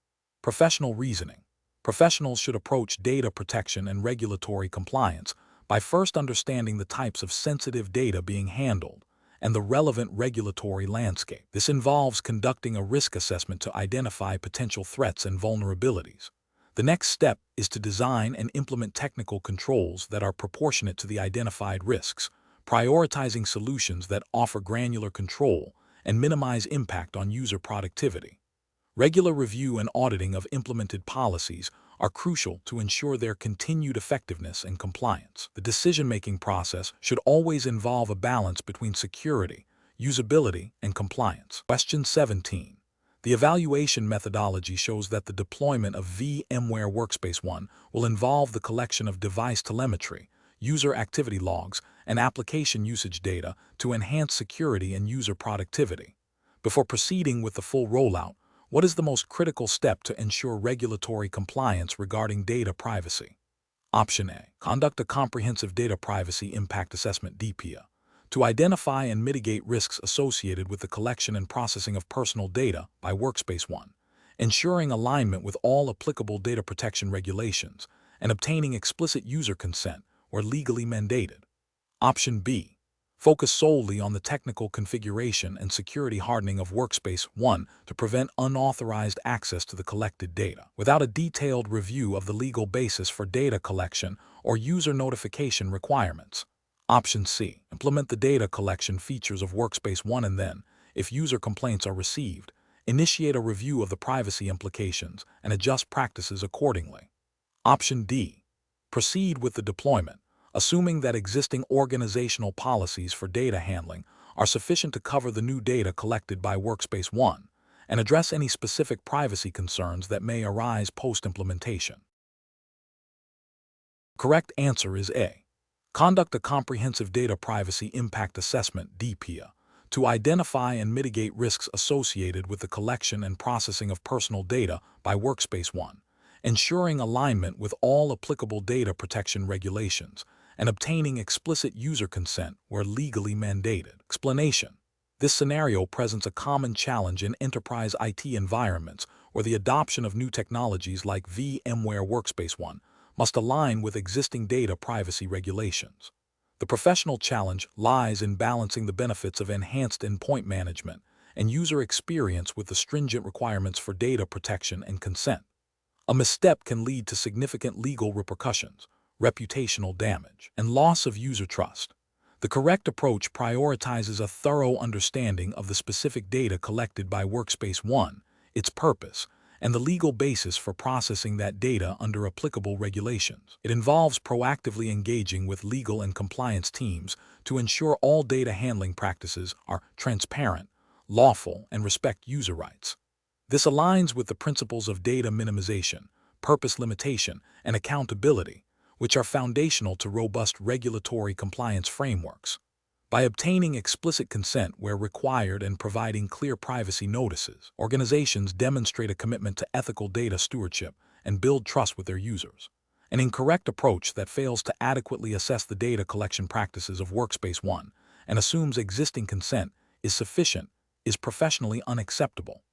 [SPEAKER 1] Professional reasoning. Professionals should approach data protection and regulatory compliance by first understanding the types of sensitive data being handled and the relevant regulatory landscape. This involves conducting a risk assessment to identify potential threats and vulnerabilities. The next step is to design and implement technical controls that are proportionate to the identified risks, prioritizing solutions that offer granular control and minimize impact on user productivity. Regular review and auditing of implemented policies are crucial to ensure their continued effectiveness and compliance. The decision-making process should always involve a balance between security, usability, and compliance. Question 17. The evaluation methodology shows that the deployment of VMware Workspace ONE will involve the collection of device telemetry, user activity logs, and application usage data to enhance security and user productivity. Before proceeding with the full rollout, what is the most critical step to ensure regulatory compliance regarding data privacy? Option A. Conduct a comprehensive data privacy impact assessment (DPIA) to identify and mitigate risks associated with the collection and processing of personal data by Workspace ONE, ensuring alignment with all applicable data protection regulations, and obtaining explicit user consent where legally mandated. Option B. Focus solely on the technical configuration and security hardening of Workspace ONE to prevent unauthorized access to the collected data, without a detailed review of the legal basis for data collection or user notification requirements. Option C. Implement the data collection features of Workspace ONE and then, if user complaints are received, initiate a review of the privacy implications and adjust practices accordingly. Option D. Proceed with the deployment, assuming that existing organizational policies for data handling are sufficient to cover the new data collected by Workspace ONE, and address any specific privacy concerns that may arise post-implementation. Correct answer is A. Conduct a comprehensive data privacy impact assessment (DPIA) to identify and mitigate risks associated with the collection and processing of personal data by Workspace ONE, ensuring alignment with all applicable data protection regulations, and obtaining explicit user consent where legally mandated. Explanation: this scenario presents a common challenge in enterprise IT environments where the adoption of new technologies like VMware Workspace ONE must align with existing data privacy regulations. The professional challenge lies in balancing the benefits of enhanced endpoint management and user experience with the stringent requirements for data protection and consent. A misstep can lead to significant legal repercussions, reputational damage, and loss of user trust. The correct approach prioritizes a thorough understanding of the specific data collected by Workspace ONE, its purpose, and the legal basis for processing that data under applicable regulations. It involves proactively engaging with legal and compliance teams to ensure all data handling practices are transparent, lawful, and respect user rights. This aligns with the principles of data minimization, purpose limitation, and accountability, which are foundational to robust regulatory compliance frameworks. By obtaining explicit consent where required and providing clear privacy notices, organizations demonstrate a commitment to ethical data stewardship and build trust with their users. An incorrect approach that fails to adequately assess the data collection practices of Workspace ONE and assumes existing consent is sufficient is professionally unacceptable.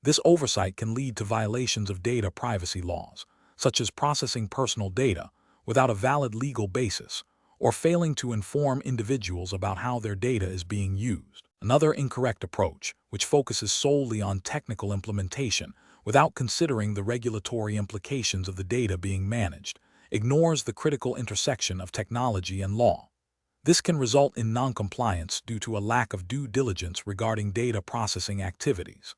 [SPEAKER 1] This oversight can lead to violations of data privacy laws, such as processing personal data without a valid legal basis, or failing to inform individuals about how their data is being used. Another incorrect approach, which focuses solely on technical implementation without considering the regulatory implications of the data being managed, ignores the critical intersection of technology and law. This can result in noncompliance due to a lack of due diligence regarding data processing activities.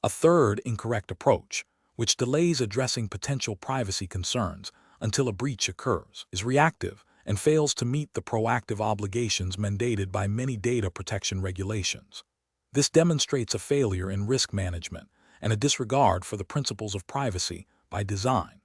[SPEAKER 1] A third incorrect approach, which delays addressing potential privacy concerns until a breach occurs, is reactive and fails to meet the proactive obligations mandated by many data protection regulations. This demonstrates a failure in risk management and a disregard for the principles of privacy by design.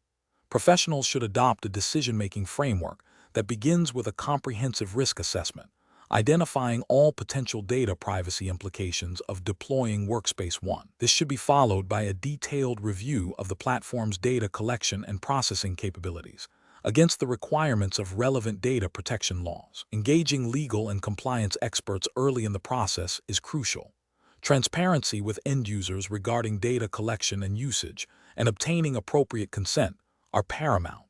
[SPEAKER 1] Professionals should adopt a decision-making framework that begins with a comprehensive risk assessment, identifying all potential data privacy implications of deploying Workspace ONE. This should be followed by a detailed review of the platform's data collection and processing capabilities against the requirements of relevant data protection laws. Engaging legal and compliance experts early in the process is crucial. Transparency with end users regarding data collection and usage and obtaining appropriate consent are paramount.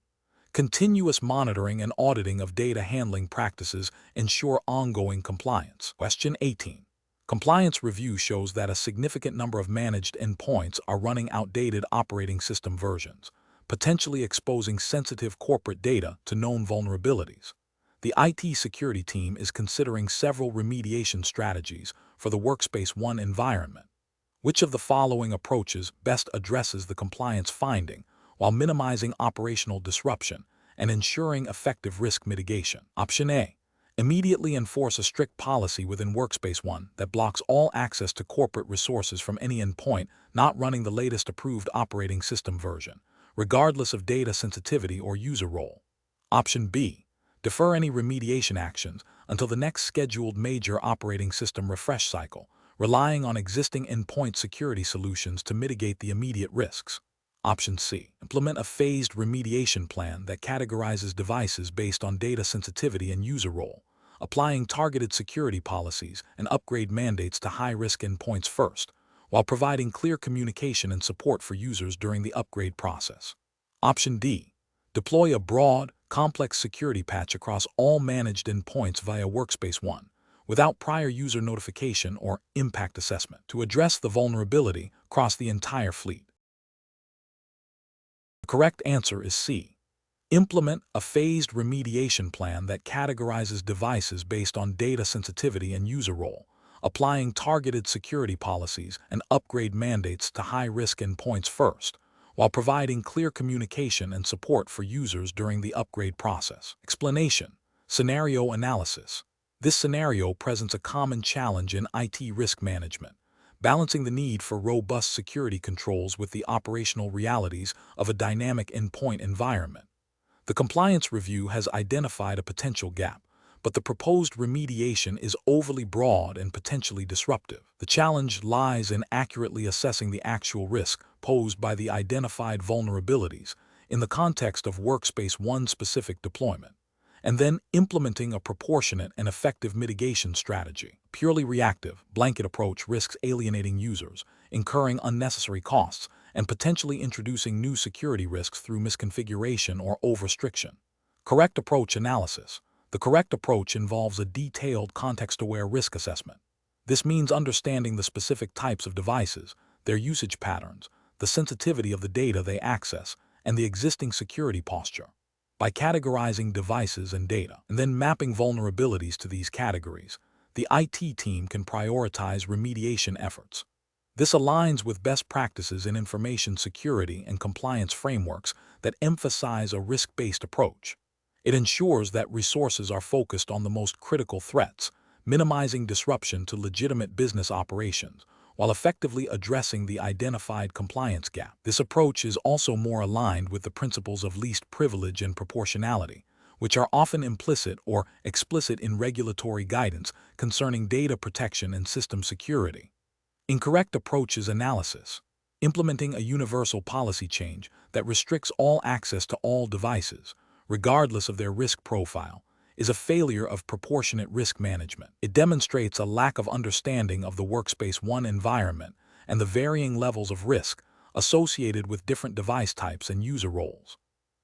[SPEAKER 1] Continuous monitoring and auditing of data handling practices ensure ongoing compliance. Question 18. Compliance review shows that a significant number of managed endpoints are running outdated operating system versions, potentially exposing sensitive corporate data to known vulnerabilities. The IT security team is considering several remediation strategies for the Workspace ONE environment. Which of the following approaches best addresses the compliance finding while minimizing operational disruption and ensuring effective risk mitigation? Option A. Immediately enforce a strict policy within Workspace ONE that blocks all access to corporate resources from any endpoint not running the latest approved operating system version, regardless of data sensitivity or user role. Option B. Defer any remediation actions until the next scheduled major operating system refresh cycle, relying on existing endpoint security solutions to mitigate the immediate risks. Option C. Implement a phased remediation plan that categorizes devices based on data sensitivity and user role, applying targeted security policies and upgrade mandates to high-risk endpoints first, while providing clear communication and support for users during the upgrade process. Option D. Deploy a broad, complex security patch across all managed endpoints via Workspace ONE, without prior user notification or impact assessment, to address the vulnerability across the entire fleet. The correct answer is C. Implement a phased remediation plan that categorizes devices based on data sensitivity and user role, applying targeted security policies and upgrade mandates to high-risk endpoints first, while providing clear communication and support for users during the upgrade process. Explanation: scenario analysis. This scenario presents a common challenge in IT risk management, balancing the need for robust security controls with the operational realities of a dynamic endpoint environment. The compliance review has identified a potential gap, but the proposed remediation is overly broad and potentially disruptive. The challenge lies in accurately assessing the actual risk posed by the identified vulnerabilities in the context of Workspace ONE specific deployment, and then implementing a proportionate and effective mitigation strategy. Purely reactive, blanket approach risks alienating users, incurring unnecessary costs, and potentially introducing new security risks through misconfiguration or over-restriction. Correct approach analysis. The correct approach involves a detailed context-aware risk assessment. This means understanding the specific types of devices, their usage patterns, the sensitivity of the data they access, and the existing security posture. By categorizing devices and data, and then mapping vulnerabilities to these categories, the IT team can prioritize remediation efforts. This aligns with best practices in information security and compliance frameworks that emphasize a risk-based approach. It ensures that resources are focused on the most critical threats, minimizing disruption to legitimate business operations, while effectively addressing the identified compliance gap. This approach is also more aligned with the principles of least privilege and proportionality, which are often implicit or explicit in regulatory guidance concerning data protection and system security. Incorrect approaches analysis. Implementing a universal policy change that restricts all access to all devices, regardless of their risk profile, is a failure of proportionate risk management. It demonstrates a lack of understanding of the Workspace ONE environment and the varying levels of risk associated with different device types and user roles.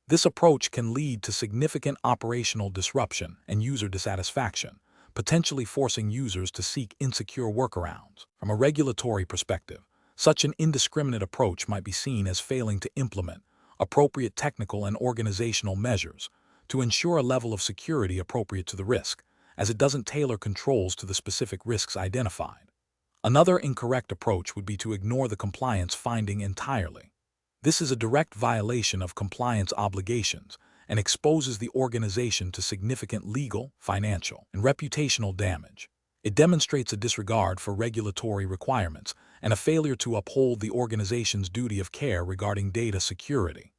[SPEAKER 1] This approach can lead to significant operational disruption and user dissatisfaction, potentially forcing users to seek insecure workarounds. From a regulatory perspective, such an indiscriminate approach might be seen as failing to implement appropriate technical and organizational measures to ensure a level of security appropriate to the risk, as it doesn't tailor controls to the specific risks identified. Another incorrect approach would be to ignore the compliance finding entirely. This is a direct violation of compliance obligations and exposes the organization to significant legal, financial, and reputational damage. It demonstrates a disregard for regulatory requirements and a failure to uphold the organization's duty of care regarding data security.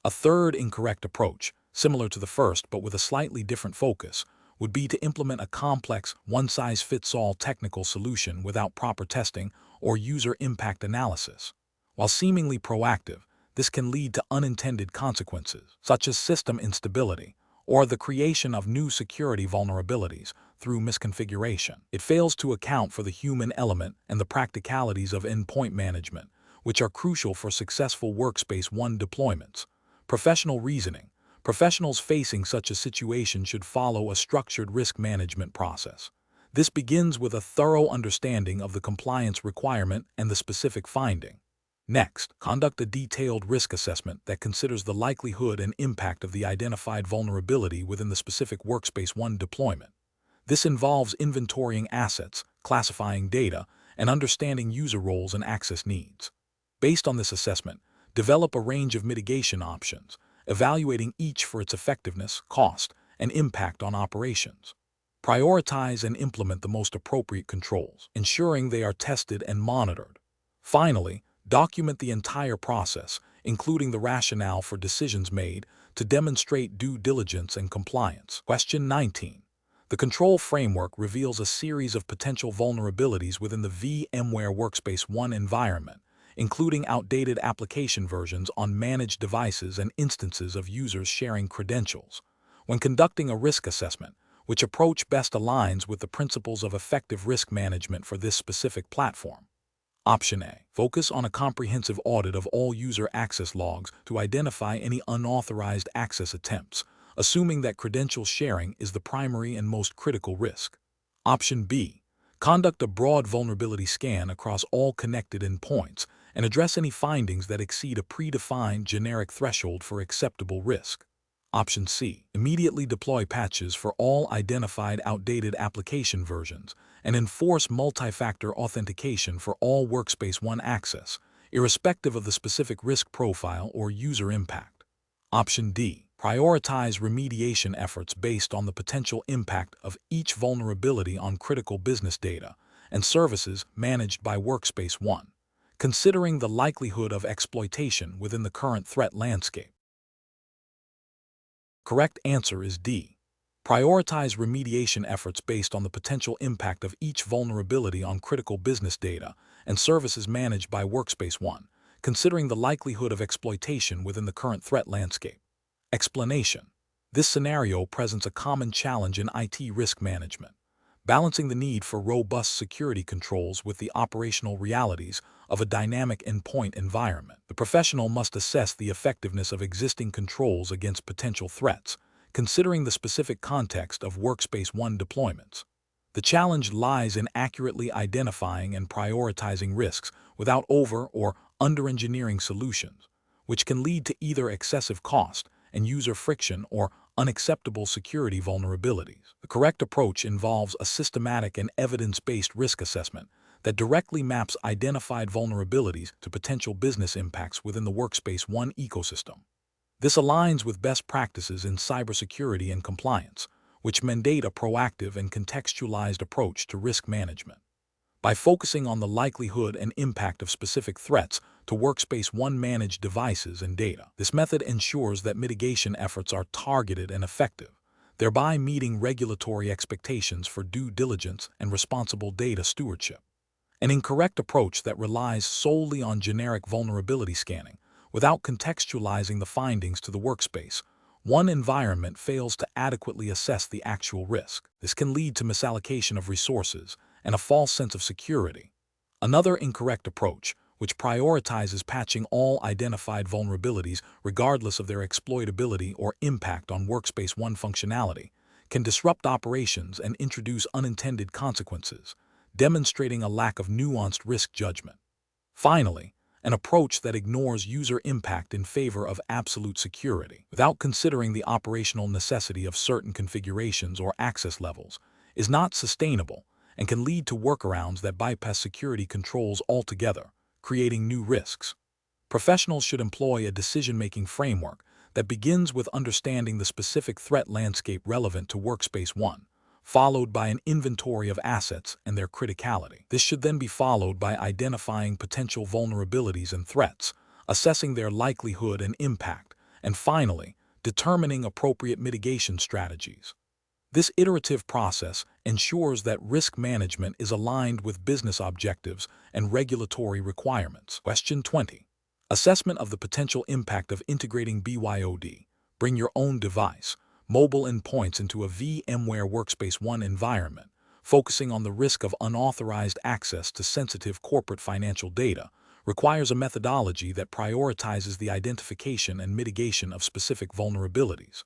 [SPEAKER 1] A third incorrect approach, similar to the first but with a slightly different focus, would be to implement a complex, one-size-fits-all technical solution without proper testing or user impact analysis. While seemingly proactive, this can lead to unintended consequences, such as system instability or the creation of new security vulnerabilities through misconfiguration. It fails to account for the human element and the practicalities of endpoint management, which are crucial for successful Workspace ONE deployments. Professional reasoning. Professionals facing such a situation should follow a structured risk management process. This begins with a thorough understanding of the compliance requirement and the specific finding. Next, conduct a detailed risk assessment that considers the likelihood and impact of the identified vulnerability within the specific Workspace ONE deployment. This involves inventorying assets, classifying data, and understanding user roles and access needs. Based on this assessment, develop a range of mitigation options, evaluating each for its effectiveness, cost, and impact on operations. Prioritize and implement the most appropriate controls, ensuring they are tested and monitored. Finally, document the entire process, including the rationale for decisions made, to demonstrate due diligence and compliance. Question 19. The control framework reveals a series of potential vulnerabilities within the VMware Workspace ONE environment, including outdated application versions on managed devices and instances of users sharing credentials. When conducting a risk assessment, which approach best aligns with the principles of effective risk management for this specific platform? Option A. Focus on a comprehensive audit of all user access logs to identify any unauthorized access attempts, assuming that credential sharing is the primary and most critical risk. Option B. Conduct a broad vulnerability scan across all connected endpoints and address any findings that exceed a predefined generic threshold for acceptable risk. Option C. Immediately deploy patches for all identified outdated application versions and enforce multi-factor authentication for all Workspace ONE access, irrespective of the specific risk profile or user impact. Option D. Prioritize remediation efforts based on the potential impact of each vulnerability on critical business data and services managed by Workspace ONE, considering the likelihood of exploitation within the current threat landscape. Correct answer is D. Prioritize remediation efforts based on the potential impact of each vulnerability on critical business data and services managed by Workspace ONE, considering the likelihood of exploitation within the current threat landscape. Explanation. This scenario presents a common challenge in IT risk management, balancing the need for robust security controls with the operational realities of a dynamic endpoint environment. The professional must assess the effectiveness of existing controls against potential threats, considering the specific context of Workspace ONE deployments. The challenge lies in accurately identifying and prioritizing risks without over- or under-engineering solutions, which can lead to either excessive cost and user friction or unacceptable security vulnerabilities. The correct approach involves a systematic and evidence-based risk assessment that directly maps identified vulnerabilities to potential business impacts within the Workspace ONE ecosystem. This aligns with best practices in cybersecurity and compliance, which mandate a proactive and contextualized approach to risk management. By focusing on the likelihood and impact of specific threats to Workspace ONE managed devices and data, this method ensures that mitigation efforts are targeted and effective, thereby meeting regulatory expectations for due diligence and responsible data stewardship. An incorrect approach that relies solely on generic vulnerability scanning without contextualizing the findings to the Workspace ONE environment fails to adequately assess the actual risk. This can lead to misallocation of resources and a false sense of security. Another incorrect approach, which prioritizes patching all identified vulnerabilities regardless of their exploitability or impact on Workspace ONE functionality, can disrupt operations and introduce unintended consequences, demonstrating a lack of nuanced risk judgment. Finally, an approach that ignores user impact in favor of absolute security, without considering the operational necessity of certain configurations or access levels, is not sustainable and can lead to workarounds that bypass security controls altogether, creating new risks. Professionals should employ a decision-making framework that begins with understanding the specific threat landscape relevant to Workspace ONE, followed by an inventory of assets and their criticality. This should then be followed by identifying potential vulnerabilities and threats, assessing their likelihood and impact, and finally, determining appropriate mitigation strategies. This iterative process ensures that risk management is aligned with business objectives and regulatory requirements. Question 20. Assessment of the potential impact of integrating BYOD, bring your own device, mobile endpoints into a VMware Workspace ONE environment, focusing on the risk of unauthorized access to sensitive corporate financial data, requires a methodology that prioritizes the identification and mitigation of specific vulnerabilities.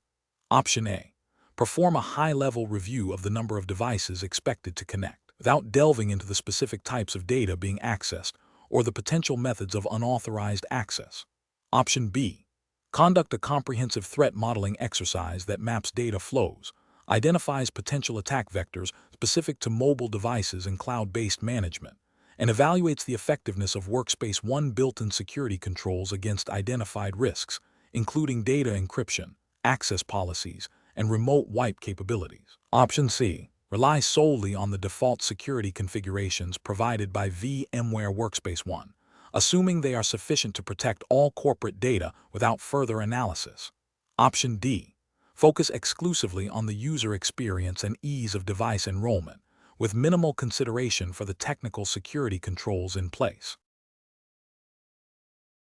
[SPEAKER 1] Option A. Perform a high-level review of the number of devices expected to connect, without delving into the specific types of data being accessed or the potential methods of unauthorized access. Option B. Conduct a comprehensive threat modeling exercise that maps data flows, identifies potential attack vectors specific to mobile devices and cloud-based management, and evaluates the effectiveness of Workspace ONE built-in security controls against identified risks, including data encryption, access policies, and remote wipe capabilities. Option C. Rely solely on the default security configurations provided by VMware Workspace ONE, assuming they are sufficient to protect all corporate data without further analysis. Option D. Focus exclusively on the user experience and ease of device enrollment, with minimal consideration for the technical security controls in place.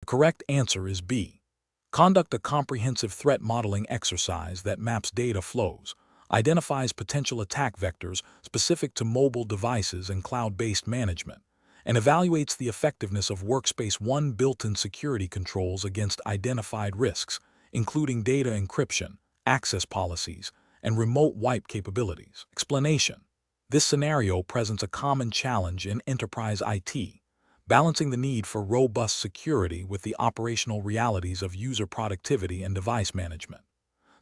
[SPEAKER 1] The correct answer is B. Conduct a comprehensive threat modeling exercise that maps data flows, identifies potential attack vectors specific to mobile devices and cloud-based management, and evaluates the effectiveness of Workspace ONE built-in security controls against identified risks, including data encryption, access policies, and remote wipe capabilities. Explanation. This scenario presents a common challenge in enterprise IT, balancing the need for robust security with the operational realities of user productivity and device management.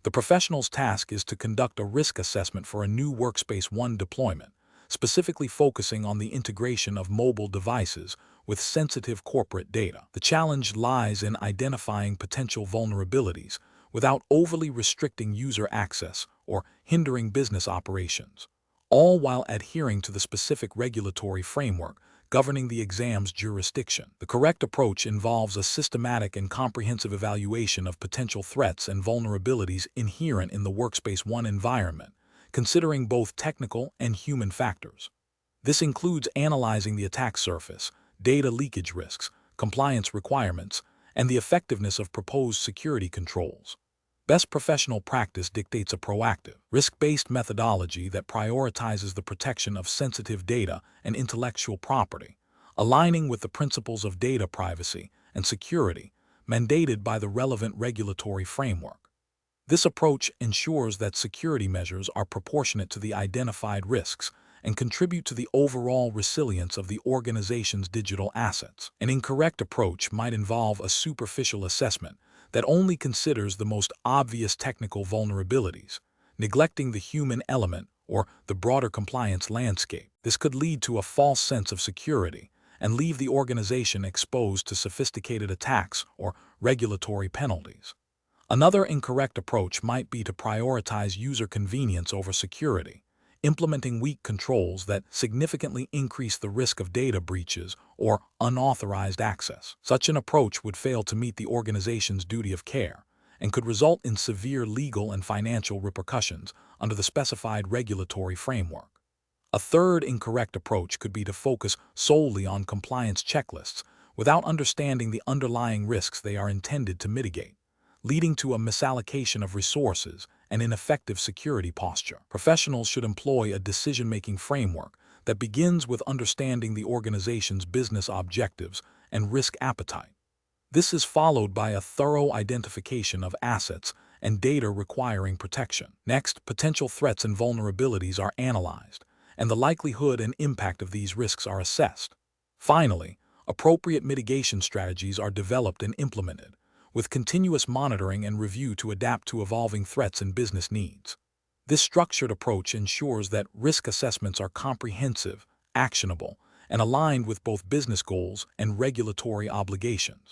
[SPEAKER 1] The professional's task is to conduct a risk assessment for a new Workspace ONE deployment, specifically focusing on the integration of mobile devices with sensitive corporate data. The challenge lies in identifying potential vulnerabilities without overly restricting user access or hindering business operations, all while adhering to the specific regulatory framework governing the exam's jurisdiction. The correct approach involves a systematic and comprehensive evaluation of potential threats and vulnerabilities inherent in the Workspace ONE environment, considering both technical and human factors. This includes analyzing the attack surface, data leakage risks, compliance requirements, and the effectiveness of proposed security controls. Best professional practice dictates a proactive, risk-based methodology that prioritizes the protection of sensitive data and intellectual property, aligning with the principles of data privacy and security mandated by the relevant regulatory framework. This approach ensures that security measures are proportionate to the identified risks and contribute to the overall resilience of the organization's digital assets. An incorrect approach might involve a superficial assessment that only considers the most obvious technical vulnerabilities, neglecting the human element or the broader compliance landscape. This could lead to a false sense of security and leave the organization exposed to sophisticated attacks or regulatory penalties. Another incorrect approach might be to prioritize user convenience over security, implementing weak controls that significantly increase the risk of data breaches or unauthorized access. Such an approach would fail to meet the organization's duty of care and could result in severe legal and financial repercussions under the specified regulatory framework. A third incorrect approach could be to focus solely on compliance checklists without understanding the underlying risks they are intended to mitigate, leading to a misallocation of resources and ineffective security posture. Professionals should employ a decision-making framework that begins with understanding the organization's business objectives and risk appetite. This is followed by a thorough identification of assets and data requiring protection. Next, potential threats and vulnerabilities are analyzed, and the likelihood and impact of these risks are assessed. Finally, appropriate mitigation strategies are developed and implemented, with continuous monitoring and review to adapt to evolving threats and business needs. This structured approach ensures that risk assessments are comprehensive, actionable, and aligned with both business goals and regulatory obligations.